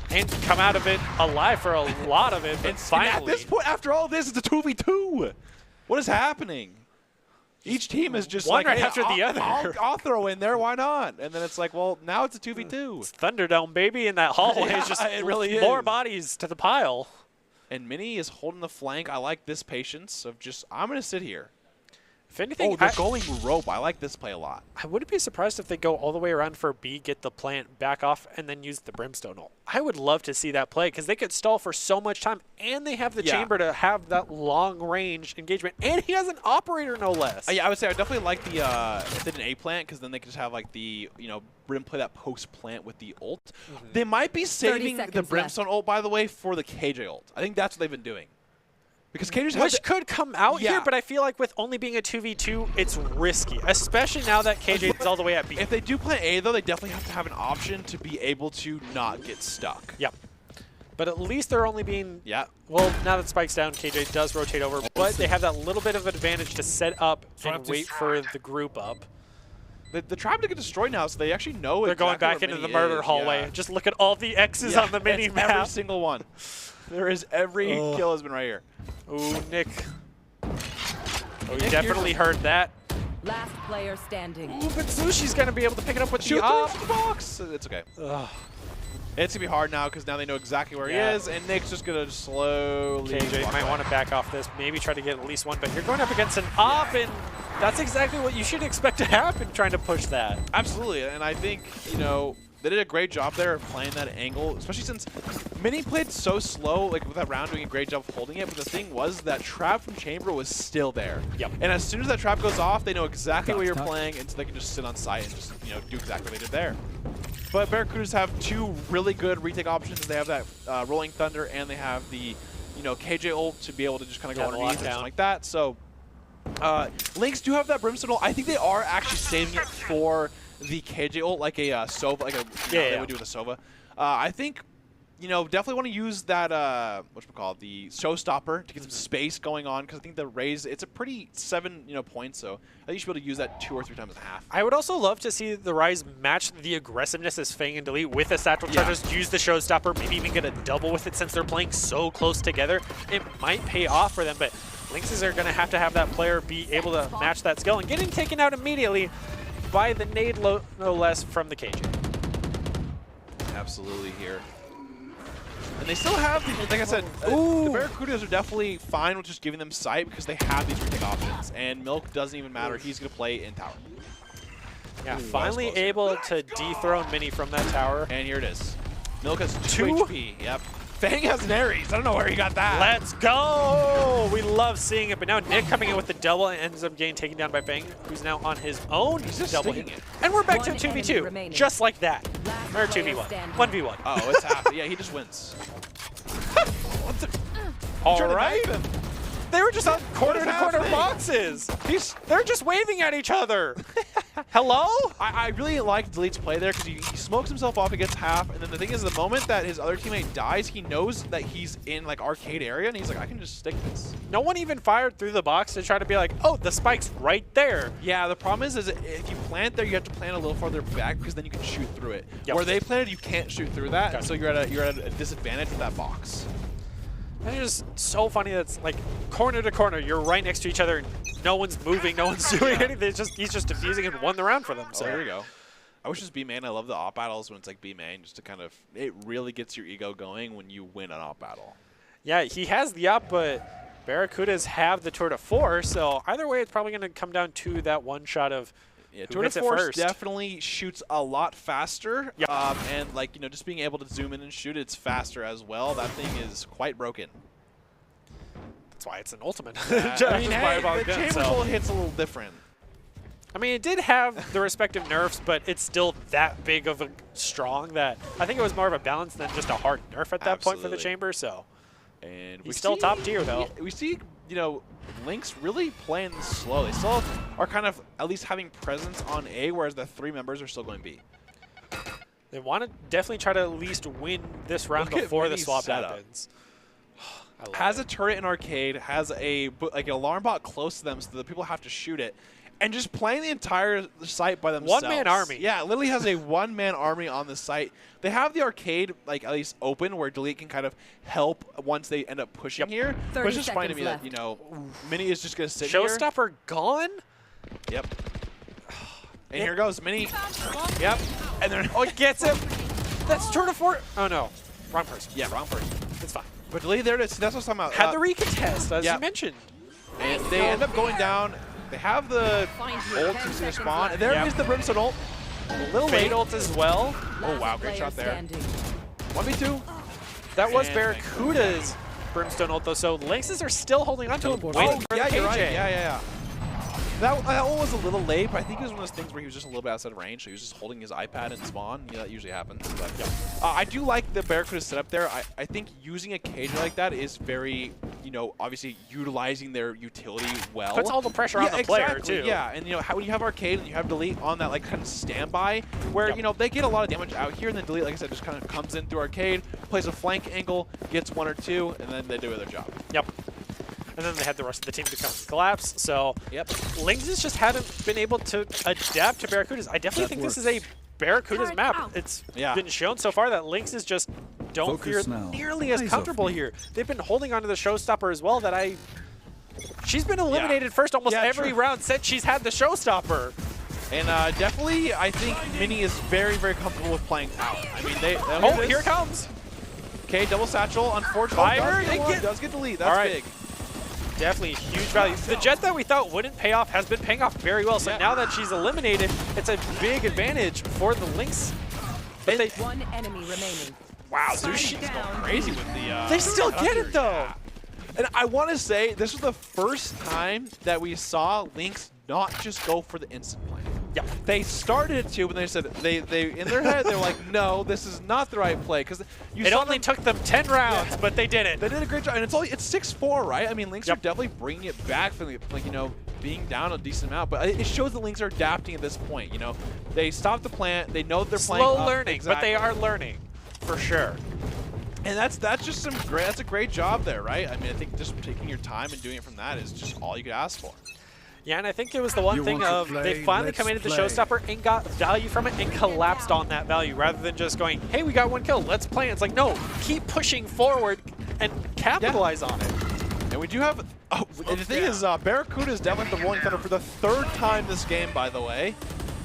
And come out of it alive for a lot of it, but And finally. at this point, after all this, it's a 2v2. What is happening? Each team is just one like, right hey, after the other. I'll throw in there, why not? And then it's like, well, now it's a 2v2. Thunderdome, baby, in that hallway Yeah, is just it really more is. bodies to the pile. And Mini is holding the flank. I like this patience of just, I'm going to sit here. If anything, Oh, they're going rope. I like this play a lot. I wouldn't be surprised if they go all the way around for B, get the plant, back off, and then use the Brimstone ult. I would love to see that play because they could stall for so much time, and they have the chamber to have that long-range engagement, and he has an operator, no less. Yeah, I would say I definitely like the if they did an A plant because then they could just have like the Brim play that post plant with the ult. They might be saving the seconds Brimstone ult, by the way, for the KJ ult. I think that's what they've been doing. Because KJ's have Which could come out Yeah. here, but I feel like with only being a 2v2, it's risky, especially now that KJ is all the way at B. if they do play A though, they definitely have to have an option to be able to not get stuck. Yep. But at least they're only being... Yeah. Well, now that Spike's down, KJ does rotate over, but they have that little bit of advantage to set up and wait for the group up. The tribe to get destroyed now, so they actually know They're going exactly back where into the Mini murder is. hallway. Yeah. Just look at all the X's Yeah, on the mini it's map. every single one. There is every kill has been right here. Ooh, Nick. Oh, you Nick, definitely heard that. Last player standing. Ooh, but Sushi's going to be able to pick it up with Shoot the through off. the box. It's okay. Ugh. It's going to be hard now because now they know exactly where Yeah. he is, and Nick's just going to slowly KJ walk might away. want to back off this, maybe try to get at least one, but you're going up against an op, and that's exactly what you should expect to happen trying to push that. Absolutely, and I think, they did a great job there of playing that angle, especially since Mini played so slow, like with that round doing a great job of holding it, but the thing was that trap from Chamber was still there. Yep. And as soon as that trap goes off, they know exactly where you're playing, and so they can just sit on site and just, do exactly what they did there. But Barracudas have 2 really good retake options. They have that Rolling Thunder, and they have the, KJ ult to be able to just kind of go Have a underneath and lockdown. something like that. So Lynx do have that Brimstone ult. I think they are actually saving it for the KJ ult, like a Sova, like they would do with a Sova. I think, definitely want to use that, the Showstopper to get some space going on, because I think the Raze, it's a pretty 7, points, so I think you should be able to use that 2 or 3 times and a half. I would also love to see the Rise match the aggressiveness as Fang and Delete with the Satchel Chargers, use the Showstopper, maybe even get a double with it since they're playing so close together. It might pay off for them, but Lynxes are going to have that player be able to match that skill, and getting taken out immediately by the nade no less from the KJ. Absolutely here. And they still have, like I said, the Barracudas are definitely fine with just giving them sight because they have these retake options. And Milk doesn't even matter. He's going to play in tower. Yeah, finally able to dethrone Mini from that tower. And here it is. Milk has 2 Two? HP. Yep. Fang has an Ares. I don't know where he got that. Let's go! We love seeing it, but now Nick coming in with the double and ends up getting taken down by Fang, who's now on his own. He's just double sticking it. And we're back to a One enemy 2v2, remaining. just like that. Last Or player 2v1. standing. 1v1. Oh, it's happening. Yeah, he just wins. All Trying to right. knife him. They were just on corner-to-corner happening? boxes. They're just waving at each other. Hello? I really like Delete's play there because he smokes himself off, he gets half, and then the thing is, the moment that his other teammate dies, he knows that he's in like arcade area, and he's like, I can just stick this. No one even fired through the box to try to be like, oh, the spike's right there. Yeah, the problem is if you plant there, you have to plant a little farther back because then you can shoot through it. Yep. Where they planted, you can't shoot through that, Gotcha. so you're at a disadvantage with that box. And it's just so funny that it's like corner to corner, you're right next to each other, and no one's moving, no one's doing anything. He's just diffusing and won the round for them. So So here we go. I wish it was B main. I love the op battles when it's like B main, just to kind of, it really gets your ego going when you win an op battle. Yeah, he has the op, but Barracudas have the tour de force, so either way, it's probably going to come down to that one shot of Yeah, who tour de hits it force first. definitely shoots a lot faster. Yep. And like, you know, just being able to zoom in and shoot, it's faster as well. That thing is quite broken. That's why it's an ultimate. I mean, hey, the chamber hole hits a little different. I mean, it did have the respective nerfs, but it's still that big of a strong that I think it was more of a balance than just a hard nerf at that point for the Absolutely. chamber. So And he's still top tier, though. We see, you know, Lynx really playing this slow. They still are kind of at least having presence on A, whereas the 3 members are still going B. They want to definitely try to at least win this round Look at before the Minnie's swap setup. happens. I love Has it. a turret in arcade, has a like an alarm bot close to them, so the people have to shoot it, and just playing the entire site by themselves. One-man army. Yeah, literally has a one-man army on the site. They have the arcade like at least open where Delete can kind of help once they end up pushing here. But 30 it's just funny to me seconds that, you know, Minnie is just gonna sit here. Showstopper gone? Yep. And here goes Minnie. Yep. And then Oh, he gets him. That's tour de force. Oh, no. Wrong person. yeah, wrong person. It's fine. But Delete, there it is. That's what I'm talking about. Had the recontest, as yeah. you mentioned. And they end up going down. They have the ult to see the spawn. And there Yep. is the Brimstone ult. A little Fade late. ult as well. Oh, wow. Last Great player shot there. standing. 1v2. That was And Barracuda's Brimstone ult, though, so Lynxes are still holding on to him, waiting Oh, for yeah, the you're KJ. right. Yeah. That one was a little late, but I think it was one of those things where he was just a little bit outside of range, so he was just holding his iPad and spawn. Yeah, that usually happens. But I do like the Barracuda setup there. I think using a KJ like that is very, you know, obviously utilizing their utility well. Puts all the pressure on the player, exactly, too. Yeah, and you know, when you have arcade and you have Delete on that like kind of standby, where you know they get a lot of damage out here, and then Delete, like I said, just kind of comes in through arcade, plays a flank angle, gets 1 or 2, and then they do their job. Yep. And then they had the rest of the team to come and collapse. So Yep. Lynxes just haven't been able to adapt to Barracudas. I definitely think this is a Barracudas map. It's been shown so far that Lynxes just don't feel nearly as comfortable here. They've been holding onto the showstopper as well that she's been eliminated first almost every round since she's had the showstopper. And definitely, I think Minnie is very, very comfortable with playing out. I mean, Oh, here it comes. Okay, double satchel. Unfortunately, Fire, does get the lead. That's All right. big. Definitely huge value. The jet that we thought wouldn't pay off has been paying off very well. So now that she's eliminated, it's a big advantage for the Lynx. But they, One enemy remaining. Wow, Sushi's going crazy with the. they still get it though. Yeah. And I want to say this was the first time that we saw Lynx not just go for the instant play. Yeah. They started to, but they said they in their head they were like, no, this is not the right play because It only took them 10 rounds, but they did it. They did a great job, and it's 6-4, right? I mean, Lynx are definitely bringing it back from like you know being down a decent amount, but it shows the Lynx are adapting at this point. You know, they stopped the plant, they know they're playing Slow up. learning, Exactly. but they are learning for sure. And that's just that's a great job there, right? I mean, I think just taking your time and doing it from that is just all you could ask for. Yeah, and I think it was the one thing of they finally committed the showstopper and got value from it and collapsed on that value rather than just going, hey, we got 1 kill, let's play. It's like, no, keep pushing forward and capitalize on it. And we do have, and the thing is, Barracuda is definitely the rolling thunder for the 3rd time this game, by the way.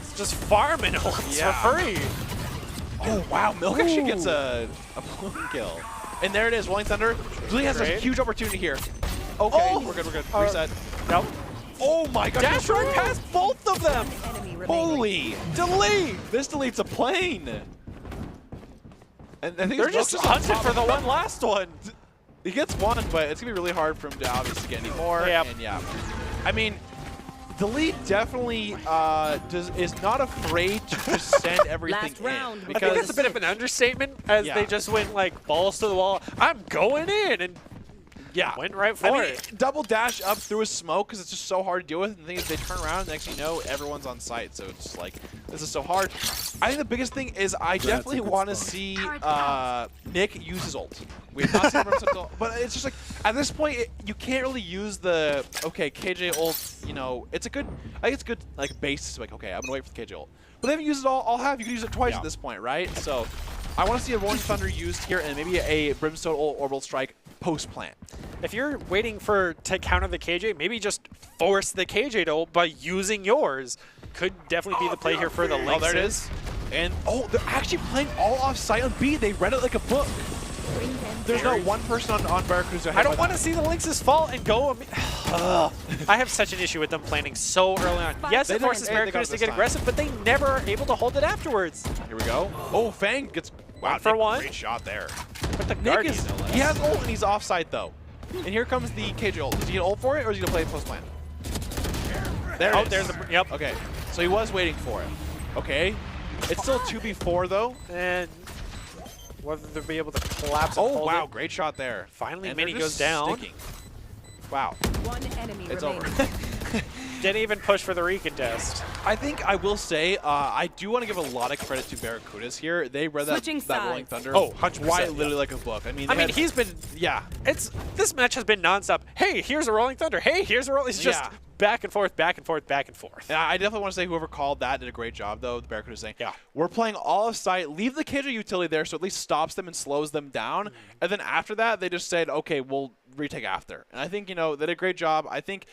It's just farming ults for free. Oh, wow, Milk actually gets a balloon kill. And there it is, Rolling Thunder. Julie has a huge opportunity here. Okay, we're good. Reset. Nope. Oh my god. Dash right past both of them. Enemy remaining. Holy. Delete. This deletes a plane. And I think They're just hunting for the one last one. He gets 1, but it's going to be really hard for him to obviously get any more. Yep. And yeah. I mean, Delete definitely is not afraid to just send everything Last round in. I Because think it's a bit of an understatement as they just went like balls to the wall. I'm going in and went right for it. Double dash up through a smoke because it's just so hard to deal with. And the thing is, they turn around and next thing you know, everyone's on site. So it's just like, this is so hard. I think the biggest thing is I definitely want to see Nick use his ult. We have not seen him ult, but it's just like, at this point, you can't really use the, okay, KJ ult, you know, it's a good, I think it's good, like, basis, like, okay, I'm going to wait for the KJ ult. But they haven't used it all half. You can use it twice at this point, right? So I want to see a Rolling Thunder used here and maybe a Brimstone ult Orbital Strike post-plant. If you're waiting to counter the KJ, maybe just force the KJ to ult by using yours. Could definitely be the play here for the Lynxes. Oh, there it is. And, oh, they're actually playing all off-site on B. They read it like a book. There's not one person on Barracudas. I don't want to see the Lynxes fall and go. I have such an issue with them planning so early on. Yes, it forces Barracudas to get aggressive, but they never are able to hold it afterwards. Here we go. Oh, Fang gets One for one. Great shot there. But the Nick Guardian, is, no less. he has ult and he's off-site though. And here comes the KJ ult. Is he gonna ult for it or is he gonna play post plan? There it is. There's the, yep. Okay, so he was waiting for it. Okay, it's still 2v4 though. And whether they'll be able to collapse. And Oh hold wow, it. great shot there. Finally, and Mini they're goes just down. sticking. Wow, One enemy it's remaining. over. Didn't even push for the recontest. I think I will say I do want to give a lot of credit to Barracudas here. They read that Switching Rolling sides. Thunder. Oh, 100%, Why yeah. literally like a book. I mean, He's been. yeah. This match has been nonstop. Hey, here's a Rolling Thunder. Hey, here's a Rolling. It's just Yeah. back and forth, back and forth, back and forth. Yeah, I definitely want to say whoever called that did a great job, though. The Barracudas saying, Yeah. we're playing all of sight, leave the KJ utility there so at least stops them and slows them down. And then after that, they just said, okay, we'll retake after. And I think, they did a great job. I think,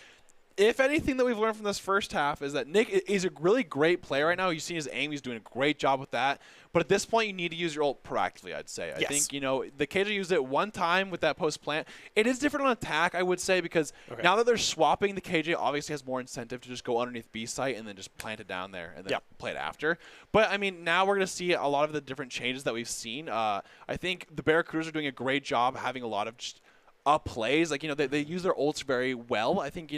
if anything that we've learned from this first half is that Nick is a really great player right now. You've seen his aim. He's doing a great job with that. But at this point, you need to use your ult proactively, I'd say. I think, the KJ used it one time with that post-plant. It is different on attack, I would say, because now that they're swapping, the KJ obviously has more incentive to just go underneath B site and then just plant it down there and then play it after. But, I mean, now we're going to see a lot of the different changes that we've seen. I think the Barracudas are doing a great job having a lot of just plays. Like, they use their ults very well. I think,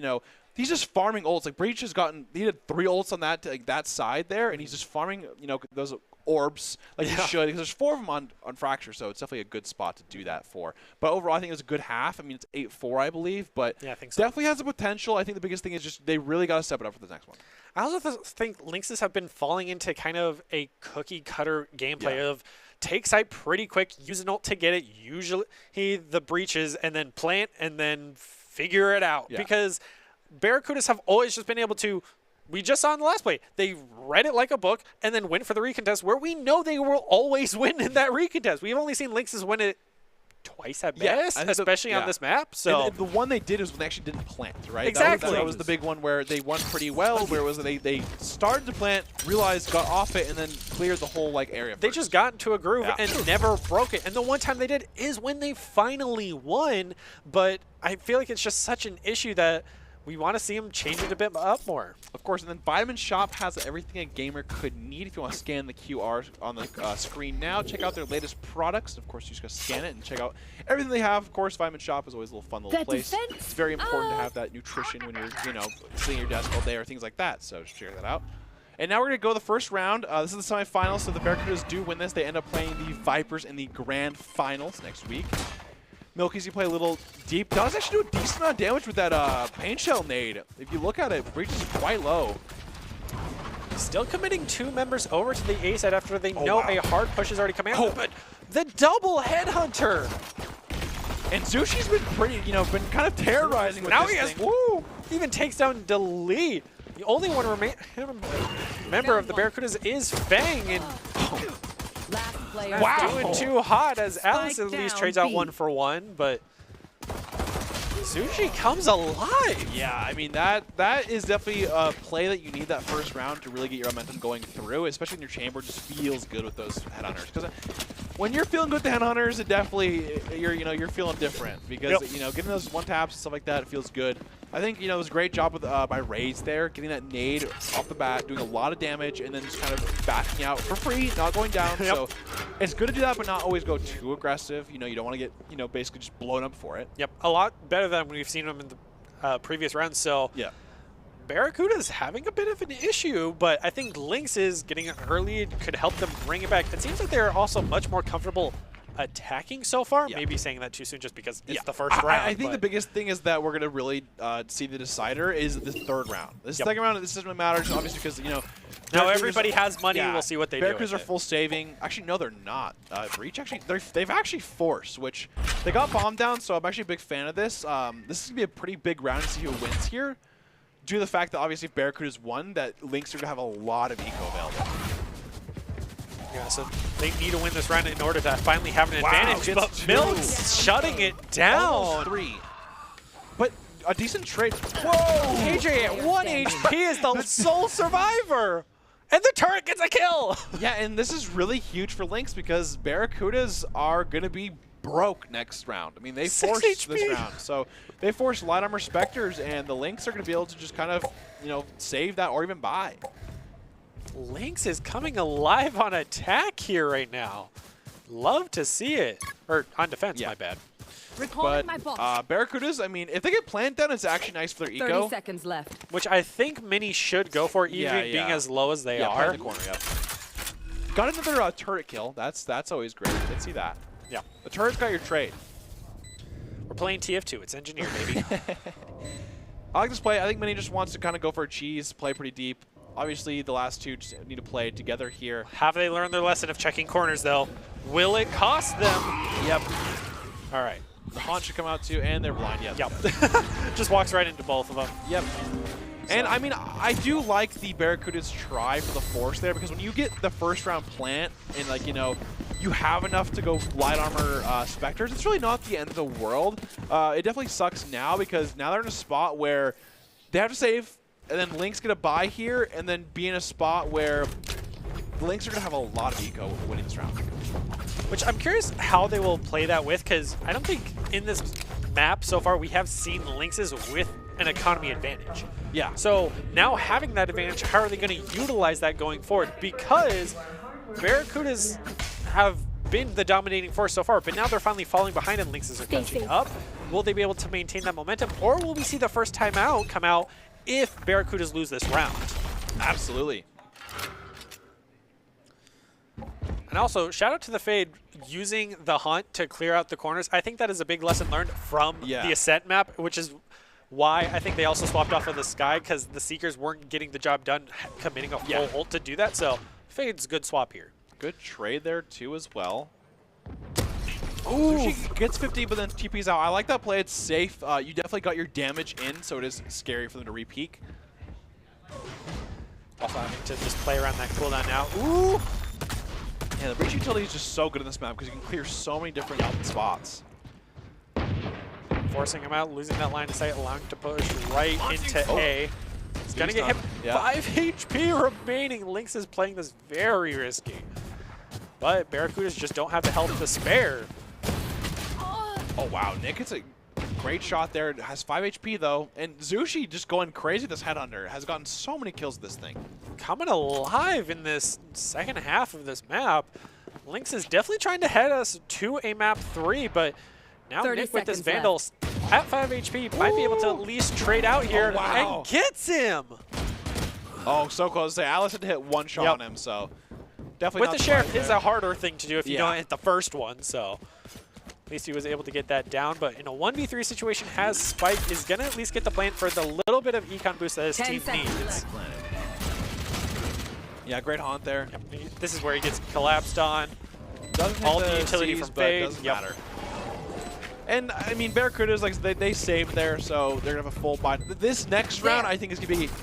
he's just farming ults. Like, Breach has he did 3 ults on that side there, and he's just farming, those orbs like he should, because there's 4 of them on Fracture, so it's definitely a good spot to do that for. But overall, I think it was a good half. I mean, it's 8-4, I believe, but yeah, I think so. Definitely has the potential. I think the biggest thing is just they really got to step it up for the next one. I also think Lynxes have been falling into kind of a cookie-cutter gameplay of take site pretty quick, use an ult to get it, usually the breaches, and then plant, and then figure it out. Because Barracudas have always just been able to, we just saw in the last play, they read it like a book and then went for the recontest, where we know they will always win in that recontest. We've only seen Lynxes win it twice at best, especially on this map. So and the one they did is when they actually didn't plant, right? Exactly. That was the big one where they won pretty well, where it was they started to plant, realized, got off it, and then cleared the whole area They first. just got into a groove and never broke it. And the one time they did is when they finally won. But I feel like it's just such an issue that we want to see them change it a bit up more. Of course, and then Vitamin Shop has everything a gamer could need. If you want to scan the QR on the screen now, check out their latest products. Of course, you just got to scan it and check out everything they have. Of course, Vitamin Shop is always a little fun little place. It's very important to have that nutrition when you're, sitting at your desk all day or things like that. So just check that out. And now we're going to go the first round. This is the semifinals, so the Barracudas do win this. They end up playing the Vipers in the grand finals next week. Milky's gonna play a little deep. Does actually do a decent amount of damage with that pain shell nade. If you look at it, Breach is quite low. Still committing 2 members over to the A side after they know a hard push is already coming out. But the double headhunter. And Zushi's been pretty, been kind of terrorizing with now this he has, thing. woo! Even takes down Delete. The only one member of the Barracudas is Fang, and Last player doing too hot as Alice at least down trades out B. 1 for 1, but Zushi comes alive. Yeah, I mean, that is definitely a play that you need that first round to really get your momentum going through, especially when your chamber just feels good with those headhunters. Because when you're feeling good with the headhunters, it definitely, you're feeling different. Because, getting those one taps and stuff like that, it feels good. I think, it was a great job with by Raze there, getting that nade off the bat, doing a lot of damage, and then just kind of backing out for free, not going down. So it's good to do that, but not always go too aggressive. You don't want to get, basically just blown up for it. Yep, a lot better than we've seen them in the previous rounds. So Barracuda's having a bit of an issue, but I think Lynxes getting it early could help them bring it back. It seems like they're also much more comfortable attacking so far. Maybe saying that too soon just because it's the first round. I think the biggest thing is that we're going to really see the decider is the third round. This second round, this doesn't really matter, obviously, because, now everybody has money. We'll see what they do. Barracudas are full saving. Actually, no, they're not. Breach, actually, they've actually forced, which they got bombed down, so I'm actually a big fan of this. This is going to be a pretty big round to see who wins here, due to the fact that, obviously, if Barracudas won, that Lynx are going to have a lot of eco available. Yeah, so they need to win this round in order to finally have an advantage. But Milk's shutting it down. Almost 3. But a decent trade. Whoa! KJ at 1 HP is the sole survivor. And the turret gets a kill! Yeah, and this is really huge for Lynx because Barracudas are going to be broke next round. I mean, they 6 forced HP. this round. So they forced light armor Spectres, and the Lynx are going to be able to just kind of, save that or even buy. Lynx is coming alive on attack here right now. Love to see it. Or on defense, Yeah. my bad. Recalling But my boss. Barracudas, I mean, if they get plant down, it's actually nice for their 30 eco. seconds left. Which I think many should go for, even Yeah, being yeah. as low as they Yeah, are. plant in the corner, yep. Got another turret kill. That's always great. Didn't see that. Yeah. The turret's got your trade. We're playing TF2. It's engineer, baby. I like this play. I think Mini just wants to kind of go for a cheese, play pretty deep. Obviously, the last two just need to play together here. Have they learned their lesson of checking corners, though? Will it cost them? Yep. All right. The Haunt should come out too, and they're blind. Yep. Yep. Just walks right into both of them. Yep. And I mean, I do like the Barracudas try for the force there because when you get the first round plant and you have enough to go light armor Spectres, it's really not the end of the world. It definitely sucks now because now they're in a spot where they have to save, and then Lynx get a buy here, and then be in a spot where the Lynx are going to have a lot of eco winning this round. Which I'm curious how they will play that with, because I don't think in this map so far we have seen Lynxes with an economy advantage. Yeah. So now having that advantage, how are they going to utilize that going forward? Because Barracudas have been the dominating force so far, but now they're finally falling behind and Lynxes are catching up. Will they be able to maintain that momentum, or will we see the first timeout come out if Barracudas lose this round? Absolutely. And also, shout out to the Fade using the Hunt to clear out the corners. I think that is a big lesson learned from the Ascent map, which is why I think they also swapped off of the Sky, because the Seekers weren't getting the job done committing a full ult to do that. So Fade's a good swap here. Good trade there too as well. Ooh, she gets 50, but then TP's out. I like that play. It's safe. You definitely got your damage in, so it is scary for them to re-peek. Also having to just play around that cooldown now. Ooh! Yeah, the breach utility is just so good in this map because you can clear so many different spots. Forcing him out, losing that line of sight, allowing him to push right into A. He's going to get hit. Yeah. 5 HP remaining. Lynx is playing this very risky. But Barracudas just don't have the health to spare. Oh, wow. Nick hits a great shot there. It has 5 HP, though. And Zushi just going crazy with this headhunter. Has gotten so many kills with this thing. Coming alive in this second half of this map. Lynx is definitely trying to head us to a map 3, but now 30 Nick with this seconds Vandal at 5 HP might be able to at least trade out here and gets him. Oh, so close. Alice had to hit one shot on him, so definitely With not the Sheriff there. is a harder thing to do if you don't hit the first one, so at least he was able to get that down. But in a 1v3 situation, has Spike is going to at least get the plant for the little bit of econ boost that his 10 team seconds needs. Yeah, great haunt there. Yep. This is where he gets collapsed on. Doesn't hit All the utility C's, from but Fade. doesn't matter. And, I mean, Barracudas, like they saved there, so they're going to have a full buy. This next round, I think, is going to be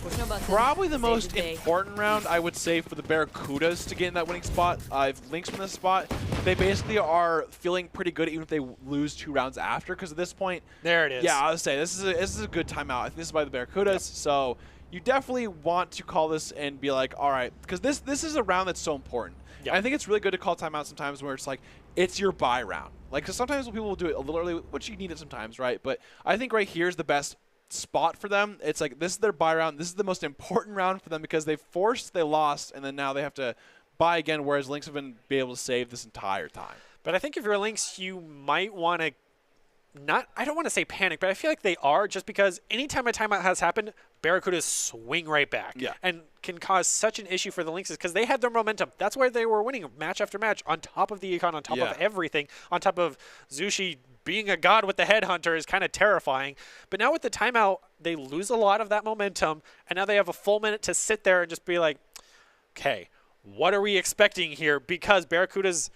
probably the most important round, I would say, for the Barracudas to get in that winning spot. If Lynx win this spot, they basically are feeling pretty good even if they lose 2 rounds after, because at this point... There it is. Yeah, I would say this is a good timeout. I think this is by the Barracudas, so you definitely want to call this and be like, all right, because this is a round that's so important. Yep. And I think it's really good to call timeout sometimes where it's like, it's your buy round. Like, because sometimes people will do it a little early, which you need it sometimes, right? But I think right here is the best spot for them. It's like, this is their buy round. This is the most important round for them because they lost, and then now they have to buy again, whereas Lynx have been able to save this entire time. But I think if you're a Lynx, you might want to I don't want to say panic, but I feel like they are, just because anytime a timeout has happened, Barracudas swing right back. Yeah. And can cause such an issue for the Lynxes because they had their momentum. That's where they were winning match after match on top of the econ, on top of everything, on top of Zushi being a god with the headhunter is kind of terrifying. But now with the timeout, they lose a lot of that momentum, and now they have a full minute to sit there and just be like, okay, what are we expecting here? Because Barracuda's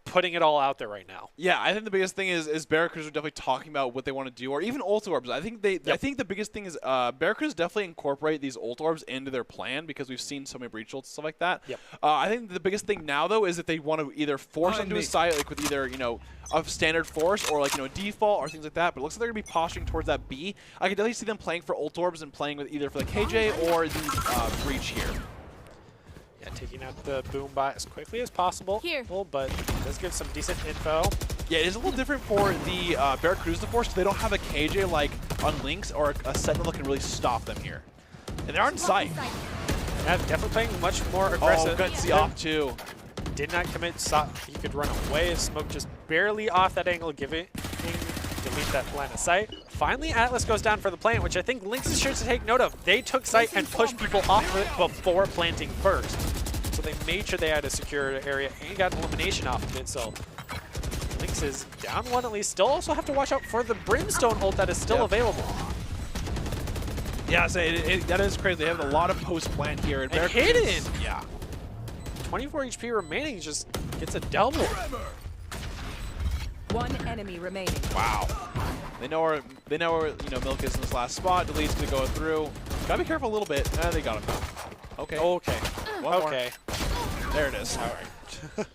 putting it all out there right now. Yeah, I think the biggest thing is Barracudas are definitely talking about what they want to do, or even ult orbs. I think I think the biggest thing is Barracudas definitely incorporate these ult orbs into their plan because we've seen so many breach ults and stuff like that. Yep. I think the biggest thing now though is that they want to either force into a site like with either a standard force or like default or things like that. But it looks like they're gonna be posturing towards that B. I can definitely see them playing for ult orbs and playing with either for the KJ or the breach here. Yeah, Taking out the boom bot as quickly as possible. Here. But does give some decent info. Yeah, it is a little different for the Barracudas to force. They don't have a KJ like on Lynx or a Sentinel that can really stop them here. And they're on site. Yeah, definitely playing much more Oh, aggressive. good see off too. Did not commit. Saw he could run away. Smoke just barely off that angle, delete that line of sight. Finally, Atlas goes down for the plant, which I think Lynxes should take note of. They took sight and pushed people off of it before planting first. So they made sure they had a secure area and got an elimination off of it. So Lynxes down one at least. Still also have to watch out for the Brimstone ult that is still available. Yeah, so that is crazy. They have a lot of post-plant here. And Hidden! Yeah. 24 HP remaining, just gets a double. One enemy remaining. Wow. They know where Milk is in this last spot. Delete's gonna go through. Gotta be careful a little bit. They got him now. Okay. Okay. One more. Okay. There it is. All right.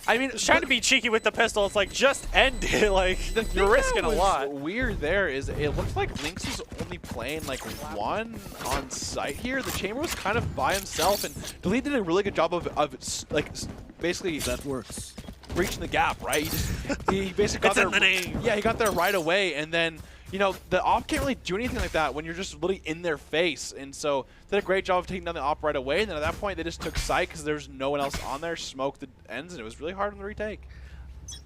I mean, Just trying to be cheeky with the pistol. It's like, just end it. Like, you're risking a lot. Weird there is it looks like Lynx was only playing like one on site here. The Chamber was kind of by himself, and Delete did a really good job of like basically That works. reaching the gap, right? He basically got It's in the name. Yeah, he got there right away, and then the op can't really do anything like that when you're just literally in their face, and so they did a great job of taking down the op right away. And then at that point, they just took sight because there's no one else on there. Smoked the ends, and it was really hard on the retake.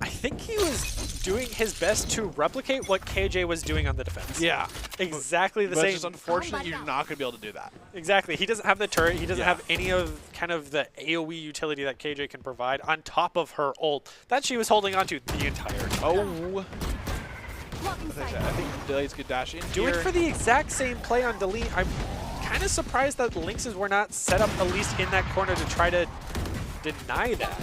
I think he was doing his best to replicate what KJ was doing on the defense. Yeah, Exactly the but same. it's just unfortunate you're not going to be able to do that. Exactly. He doesn't have the turret. He doesn't Yeah. have any of kind of the AoE utility that KJ can provide on top of her ult that she was holding onto the entire time. Oh. I think Delete's could dash in Doing here. for the exact same play on Delete. I'm kind of surprised that the Lynxes were not set up at least in that corner to try to deny that.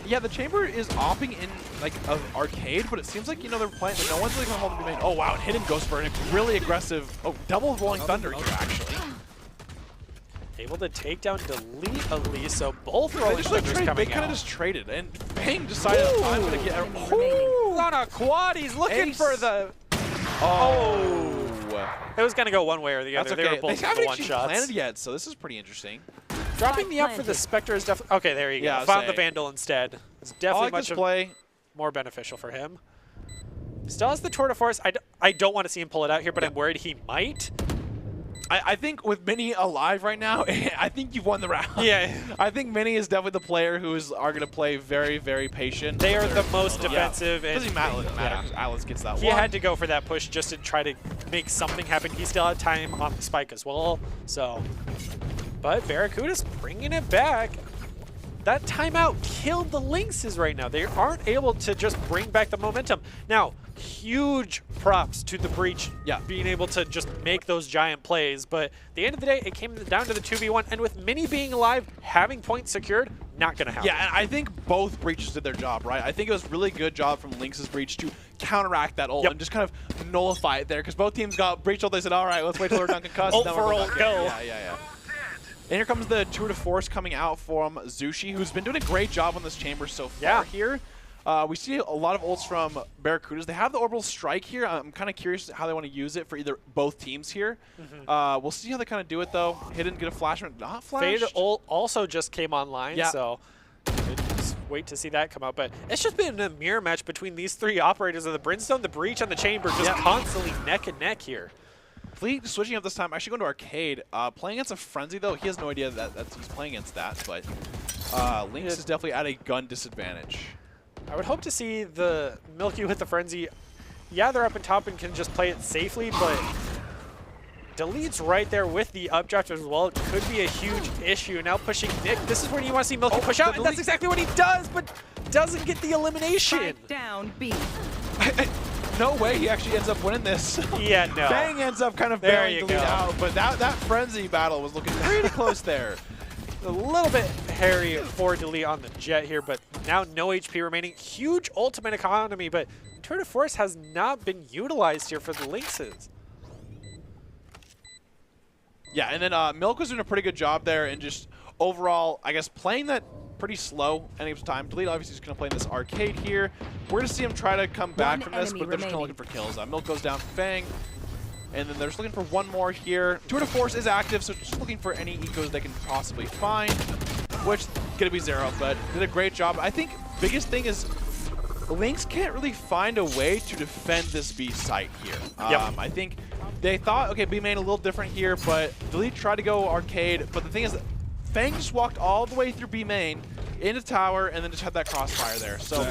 Yeah, the Chamber is opping in like an arcade, but it seems like they're playing. No one's really going to hold him. Oh wow, and Hidden Ghost Burn, really aggressive. Oh, double rolling thunder here actually. Able to take down Delete at least, so both They rolling just like thunders they coming kind of out. just traded, and Bang decided I'm going to get. Ooh, on a quad, he's looking Ace. for the. Oh. It was going to go one one way or the other. That's They okay. were both They haven't one actually shots. planted yet, so this is pretty interesting. Dropping the up for the Spectre is definitely okay. There you go. Yeah, I was Found the saying. Vandal instead. It's I definitely like much this play. more beneficial for him. Still has the Tour de Force. I don't want to see him pull it out here, but I'm worried he might. I think with Mini alive right now, I think you've won the round. Yeah. I think Mini is definitely the player who are going to play very, very patient. They are They're- the most defensive. Yeah. And Doesn't matter because Atlas gets that he one. had to go for that push just to try to make something happen. He still had time on the spike as well. So, but Barracudas bringing it back. That timeout killed the Lynxes right now. They aren't able to just bring back the momentum. Now, huge props to the Breach being able to just make those giant plays. But at the end of the day, it came down to the 2v1. And with Mini being alive, having points secured, not going to happen. Yeah, and I think both Breaches did their job, right? I think it was really good job from Lynx's Breach to counteract that ult and just kind of nullify it there. Because both teams got Breach ult, they said, all right, let's wait till we're done concussed. Ult then for we'll ult, back go. in. Yeah. And here comes the Tour de Force coming out from Zushi, who's been doing a great job on this chamber so far here. We see a lot of ults from Barracudas. They have the Orbital Strike here. I'm kind of curious how they want to use it for either both teams here. We'll see how they kind of do it, though. Hidden, get a flash, not flash. Fade ult also just came online, so just wait to see that come out. But it's just been a mirror match between these three operators of the Brimstone, the Breach, and the Chamber, just constantly neck and neck here. Fleet switching up this time, actually going to Arcade. Playing against a Frenzy, though, he has no idea that he's playing against that, but Lynx is definitely at a gun disadvantage. I would hope to see the Milky with the Frenzy. Yeah, they're up and top and can just play it safely, but Delete's right there with the updraft as well. It could be a huge issue. Now pushing Nick. This is where you want to see Milky push out, and that's exactly what he does, but doesn't get the elimination. Strike down B. No way he actually ends up winning this. Yeah, no. Bang ends up kind of There bailing you Delete go. out, but that Frenzy battle was looking pretty close there. A little bit hairy for Delete on the Jet here, but now no HP remaining. Huge ultimate economy, but Tour de Force has not been utilized here for the Lynxes. Yeah, and then Milk was doing a pretty good job there and just overall, I guess, playing that pretty slow any time. Delete obviously is going to play in this arcade here. We're going to see him try to come back from this, but they're just kind of looking for kills. Milk goes down Fang, and then they're just looking for one more here. Tour de Force is active, so just looking for any ecos they can possibly find. which gonna be 0, but did a great job. I think biggest thing is Lynx can't really find a way to defend this B site here. I think they thought, okay, B main a little different here, but Delete tried to go arcade, but the thing is that Fang just walked all the way through B main into tower and then just had that crossfire there. So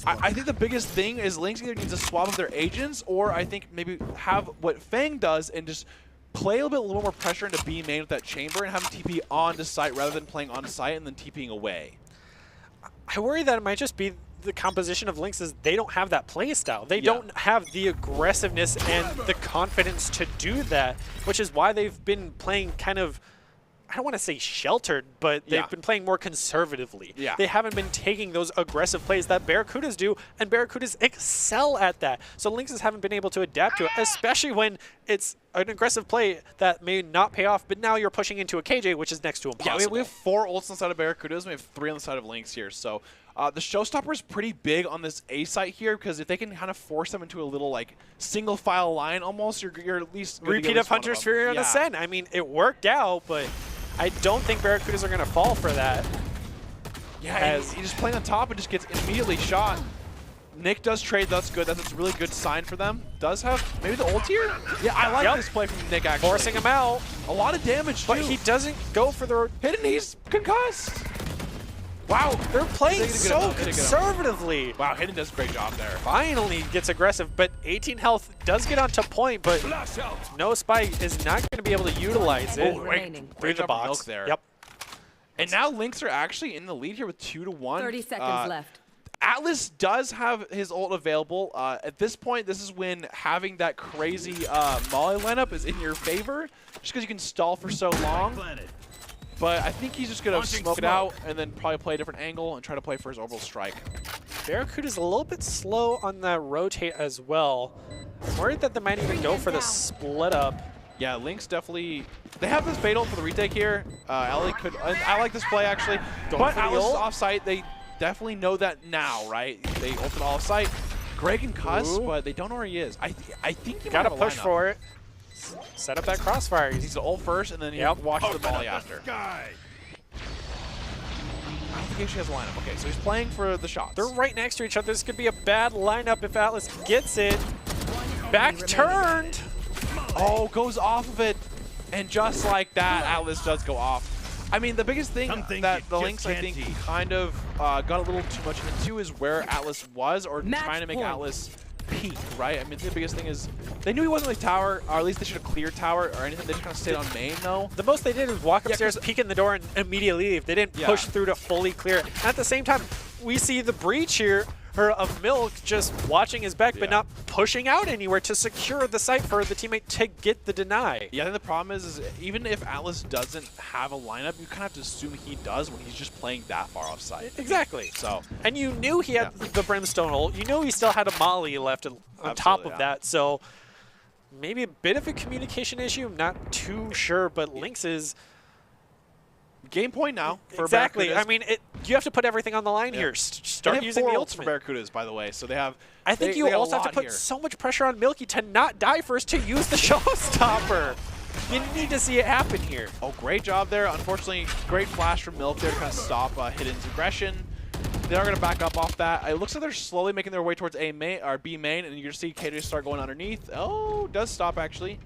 I think the biggest thing is Lynx either needs to swap up their agents, or I think maybe have what Fang does and just play a little more pressure into B main with that chamber and have him TP onto site rather than playing on site and then TPing away. I worry that it might just be the composition of Lynxes. They don't have that play style. They don't have the aggressiveness and the confidence to do that, which is why they've been playing kind of, I don't want to say sheltered, but they've been playing more conservatively. They haven't been taking those aggressive plays that Barracudas do, and Barracudas excel at that. So Lynxes haven't been able to adapt to it, especially when it's an aggressive play that may not pay off, but now you're pushing into a KJ, which is next to impossible. Yeah, we have 4 ults on the side of Barracudas, and we have 3 on the side of Lynx here. So the showstopper is pretty big on this A site here, because if they can kind of force them into a little like single file line almost, you're at least repeat of Hunter's Fury on Ascent. I mean, it worked out, but I don't think Barracudas are going to fall for that. Yeah, he's just playing on top and just gets immediately shot. Nick does trade, that's good. That's a really good sign for them. Does have maybe the ult here? Yeah, I like this play from Nick, actually. Forcing him out. A lot of damage, but he doesn't go for the hidden. He's concussed. Wow, they're playing so conservatively. Wow, Hidden does a great job there. Finally gets aggressive, but 18 health does get onto point, but no spike is not going to be able to utilize it. Through the box there. Yep. And now Lynx are actually in the lead here with 2-1. 30 seconds left. Atlas does have his ult available. At this point, this is when having that crazy Molly lineup is in your favor, just because you can stall for so long. But I think he's just going to smoke it out and then probably play a different angle and try to play for his orbital strike. Barracuda's a little bit slow on that rotate as well. I'm worried that they might even go for the split up. Yeah, Lynx definitely, they have this bait ult for the retake here. Ellie could, I like this play actually. But Atlas is off site. They definitely know that now, right? They ulted all off site. Greg can cuss, but they don't know where he is. I think he gotta push for it. Set up that crossfire. He needs to ult first, and then he watches the volley after. I don't think he actually has a lineup. Okay, so he's playing for the shots. They're right next to each other. This could be a bad lineup if Atlas gets it. Back turned. Oh, goes off of it. And just like that, Atlas does go off. I mean, the biggest thing that the Lynx, I think, kind of got a little too much into is where Atlas was, or trying to make Atlas peak, right? I mean, the biggest thing is they knew he wasn't like tower, or at least they should have cleared tower or anything. They just kind of stayed on main, though. The most they did was walk upstairs, peek in the door, and immediately leave. They didn't push through to fully clear it. And at the same time, we see the breach here of Milk just watching his back, but not pushing out anywhere to secure the site for the teammate to get the deny. Yeah, I think the problem is even if Atlas doesn't have a lineup, you kind of have to assume he does when he's just playing that far off site. Exactly. So, and you knew he had the Brimstone ult. You knew he still had a Molly left on top of that. So maybe a bit of a communication issue. I'm not too sure, but Lynxes. Game point now for exactly. Barracudas. I mean, you have to put everything on the line here. Start using the ultimate. For Barracudas, by the way. So they have. I think you also have to put so much pressure on Milky to not die first to use the showstopper. You need to see it happen here. Oh, great job there. Unfortunately, great flash from Milk there to kind of stop Hidden's aggression. They are going to back up off that. It looks like they're slowly making their way towards A main or B main, and you're going to see KJ start going underneath. Oh, does stop actually.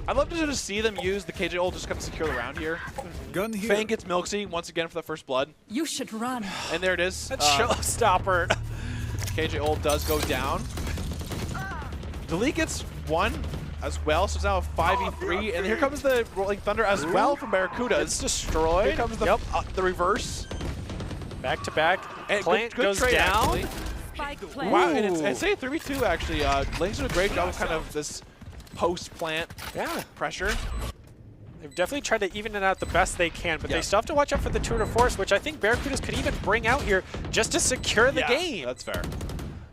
I'd love to just see them use the KJ ult just kind of secure the round here. Gun here. Fang gets Milksy once again for the first blood. You should run. And there it is. That showstopper. KJ ult does go down. Delete gets one as well, so it's now a 5v3. And here comes the Rolling Thunder as well from Barracudas. It's destroyed. Here comes the reverse. Back to back. And Plant good goes trade, down. Wow, and it's a 3v2 actually. Lynx did a great job of kind of this post-plant pressure. They've definitely tried to even it out the best they can, but they still have to watch out for the tour de force, which I think Barracudas could even bring out here just to secure the game. That's fair.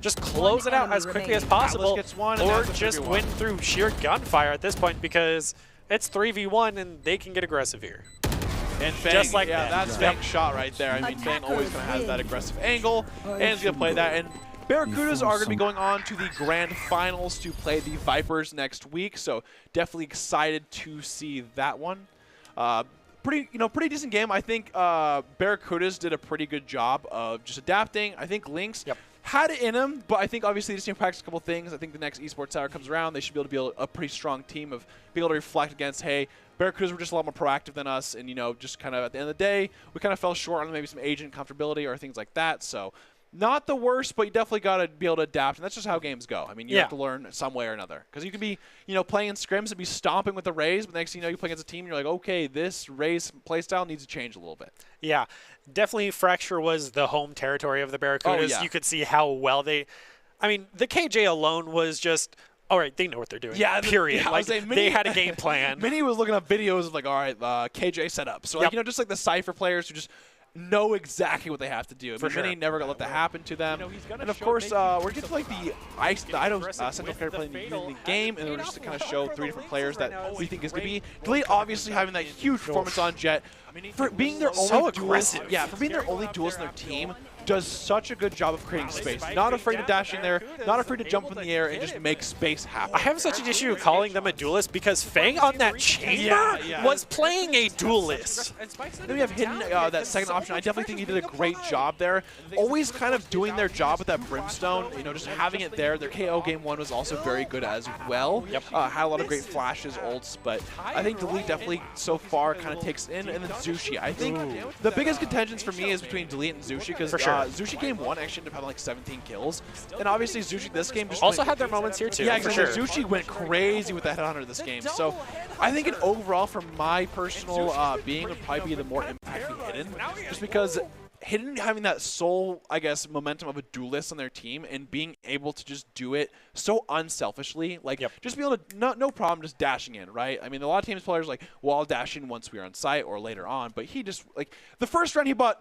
Just close it out as quickly as possible, gets one, or just win through sheer gunfire at this point, because it's 3v1 and they can get aggressive here. And Fang, just like that's Fang's shot right there. I mean, Fang always kind of has that aggressive angle, and he's going to play that. And Barracudas are going to be going on to the grand finals to play the Vipers next week, so definitely excited to see that one. pretty decent game. I think Barracudas did a pretty good job of just adapting. I think Lynx had it in them, but I think obviously they just need to practice a couple things. I think the next Esports Tower comes around, they should be able to be a pretty strong team of being able to reflect against, hey, Barracudas were just a lot more proactive than us, and just kind of at the end of the day, we kind of fell short on maybe some agent comfortability or things like that. So not the worst, but you definitely got to be able to adapt, and that's just how games go. I mean, you have to learn some way or another. Because you could be, playing in scrims and be stomping with the Rays, but next thing you know, you play against a team, and you're like, okay, this Rays playstyle needs to change a little bit. Yeah, definitely Fracture was the home territory of the Barracudas. Oh, yeah. You could see how well the KJ alone was just, all right, they know what they're doing. Yeah, period. They had a game plan. Minnie was looking up videos of all right, KJ set up. So, just like the Cypher players who just know exactly what they have to do. Minnie never got let that happen to them. And of course, we're getting to the Idaho Central player playing the game, and we're just to kind of show 3 different players that we think is going to be. Delete obviously having that huge performance on Jet. For being their only duelist, for being their only duelist in their team, does such a good job of creating space. Not afraid to dash in there, not afraid to jump in the air and just make space happen. I have such an issue calling them a duelist because Fang on that chamber was playing a duelist. Then we have Hidden, that second option. I definitely think he did a great job there. Always kind of doing their job with that Brimstone, just having it there. Their KO game 1 was also very good as well. Had a lot of great flashes, ults, but I think Delete definitely so far kind of takes in. And then Zushi. I think the biggest contentions for me is between Delete and Zushi because Zushi game 1 actually ended up having 17 kills. And obviously Zushi this game just also had their moments here too. Yeah, exactly. Zushi went crazy with the headhunter this game. So I think overall from my personal being would probably be the more impactful Hidden. Just because Hidden having that sole, I guess, momentum of a duelist on their team and being able to just do it so unselfishly, just be able to, no problem just dashing in, right? I mean, a lot of teams players I'll dash in once we are on site or later on, but he just, the first round he bought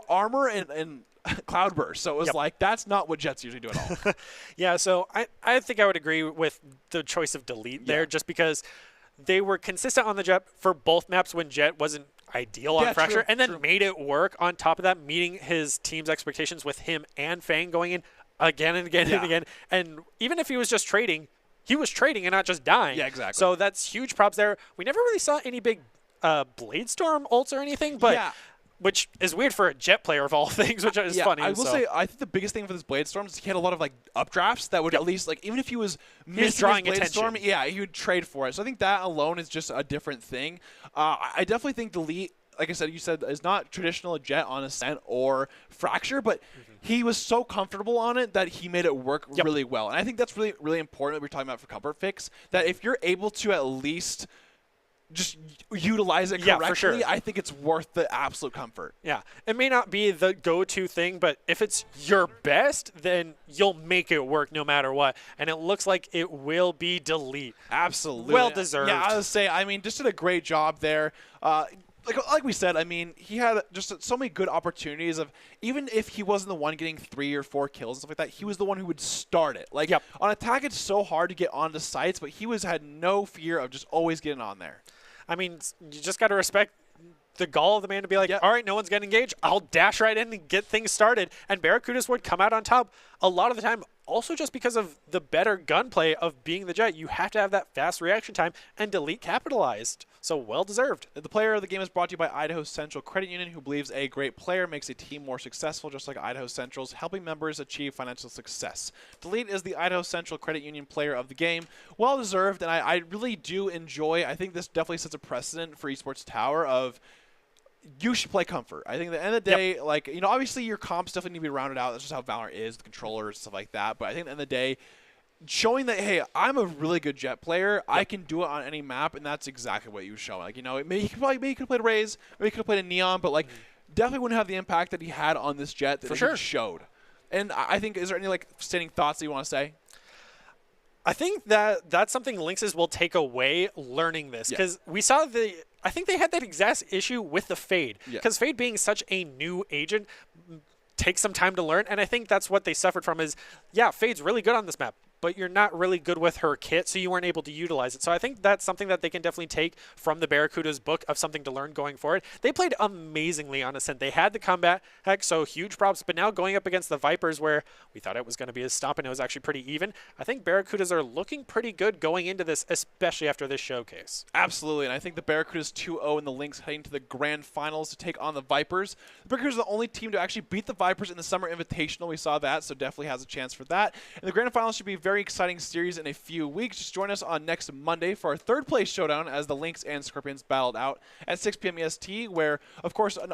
armor and Cloudburst, so it was that's not what Jets usually do at all. Yeah, so I think I would agree with the choice of Delete there, just because they were consistent on the Jet for both maps when Jet wasn't ideal on Fracture, and then made it work on top of that, meeting his team's expectations with him and Fang going in again and again and again. And even if he was just trading, he was trading and not just dying. Yeah, exactly. So that's huge props there. We never really saw any big Blade Storm ults or anything, but which is weird for a Jet player of all things, which is funny. I will say, I think the biggest thing for this Blade Storm is he had a lot of updrafts that would at least even if he was missing his Blade Storm, he would trade for it. So I think that alone is just a different thing. I definitely think Delete, like I said, is not traditional Jet on Ascent or Fracture, but he was so comfortable on it that he made it work really well. And I think that's really, really important that we're talking about for Comfort Fix, that if you're able to at least just utilize it correctly, for sure. I think it's worth the absolute comfort. Yeah, it may not be the go-to thing, but if it's your best, then you'll make it work no matter what. And it looks like it will be Delete. Absolutely. Well deserved. Yeah, I would say, just did a great job there. Like we said, he had just so many good opportunities of, even if he wasn't the one getting 3 or 4 kills and stuff like that, he was the one who would start it. On attack, it's so hard to get onto sites, but he had no fear of just always getting on there. You just got to respect the gall of the man to be all right, no one's getting engaged. I'll dash right in and get things started. And Barracudas would come out on top a lot of the time, also just because of the better gunplay of being the Jet. You have to have that fast reaction time, and Delete capitalized. So well deserved. The player of the game is brought to you by Idaho Central Credit Union, who believes a great player makes a team more successful, just like Idaho Central's, helping members achieve financial success. Delete is the Idaho Central Credit Union player of the game. Well deserved, and I really do enjoy, I think this definitely sets a precedent for Esports Tower of, you should play Comfort. I think at the end of the day, obviously your comps definitely need to be rounded out. That's just how Valorant is, the controllers and stuff like that. But I think at the end of the day, showing that, hey, I'm a really good Jet player. I can do it on any map, and that's exactly what you show. Maybe he could have played Raze, maybe he could have played a Neon, but definitely wouldn't have the impact that he had on this Jet that he showed. And I think, is there any standing thoughts that you want to say? I think that's something Lynxes will take away learning this, because we saw I think they had that exact issue with the Fade, because Fade being such a new agent takes some time to learn, and I think that's what they suffered from is, Fade's really good on this map, but you're not really good with her kit, so you weren't able to utilize it. So I think that's something that they can definitely take from the Barracudas book of something to learn going forward. They played amazingly on Ascent. They had the combat, heck, so huge props, but now going up against the Vipers where we thought it was going to be a stomp and it was actually pretty even, I think Barracudas are looking pretty good going into this, especially after this showcase. Absolutely, and I think the Barracudas 2-0 and the Lynx heading to the grand finals to take on the Vipers. The Barracudas are the only team to actually beat the Vipers in the Summer Invitational. We saw that, so definitely has a chance for that. And the grand finals should be a very exciting series in a few weeks. Just join us on next Monday for our third place showdown as the Lynx and Scorpions battled out at 6 p.m. EST, where, of course, an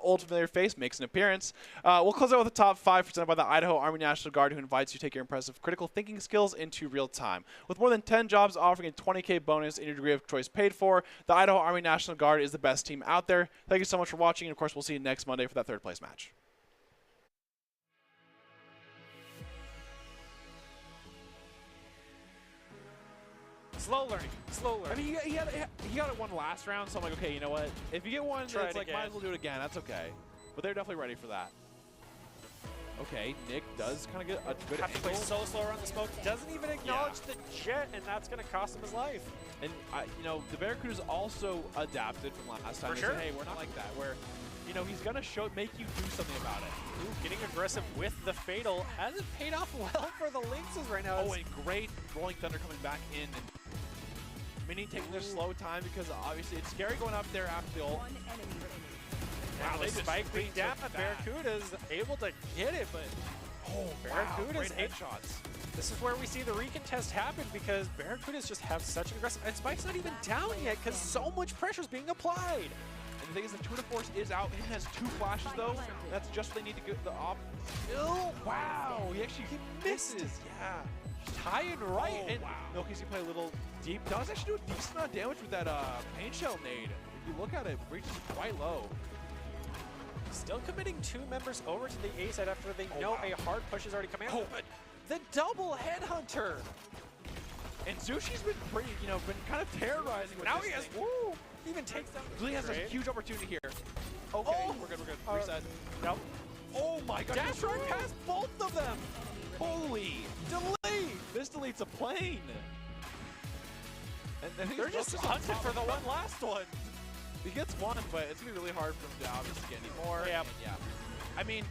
old familiar face makes an appearance. We'll close out with the top 5 presented by the Idaho Army National Guard, who invites you to take your impressive critical thinking skills into real time. With more than 10 jobs offering a 20K bonus and your degree of choice paid for, the Idaho Army National Guard is the best team out there. Thank you so much for watching, and of course, we'll see you next Monday for that third place match. Slow learning. Slow learning. I mean, he got it one last round, so I'm like, okay, you know what? If you get one, Try it's it like, again. might as well do it again. That's okay. But they're definitely ready for that. Okay, Nick does kind of get a good Have to play angle. so slow around the smoke. Doesn't even acknowledge the jet, and that's going to cost him his life. And, you know, the Barracudas also adapted from last time. For They sure. said, hey, we're not like that. Where, you know, he's going to make you do something about it. Ooh, getting aggressive with the Fatal hasn't paid off well for the Lynxes right now. Oh, and great Rolling Thunder coming back in. And Mini taking their slow time because obviously it's scary going up there after the ult. One enemy remaining. Wow, they they just spike being took down. that. Barracudas able to get it, but Oh, Barracudas great ate- headshots. this is where we see the recontest happen because Barracudas just have such an aggressive, and Spike's not even down yet because so much pressure is being applied. And the thing is, the Tuna Force is out. He has 2 flashes, though. That's just what they need to get the op. Oh, wow. He actually misses. Yeah. High and right. Oh, and wow. Milky's can play a little deep. Does actually do a decent amount of damage with that pain shell nade. If you look at it, reaches quite low. Still committing 2 members over to the A side after they know wow. a hard push is already coming out. Oh. But the double headhunter. And Zushi's been pretty, you know, been kind of terrorizing with Now this he has, thing. woo, even takes down the Zushi has a Great. huge opportunity here. Okay, Oh. we're good, we're good. Uh, Reset. Nope. Oh my god. Dash right past both of them. Holy. Delete. This deletes a plane. And I think They're it's just focused on hunting top for the and one front. last one. He gets one, but it's gonna be really hard for him to obviously get any more. Yeah. And yeah. I mean,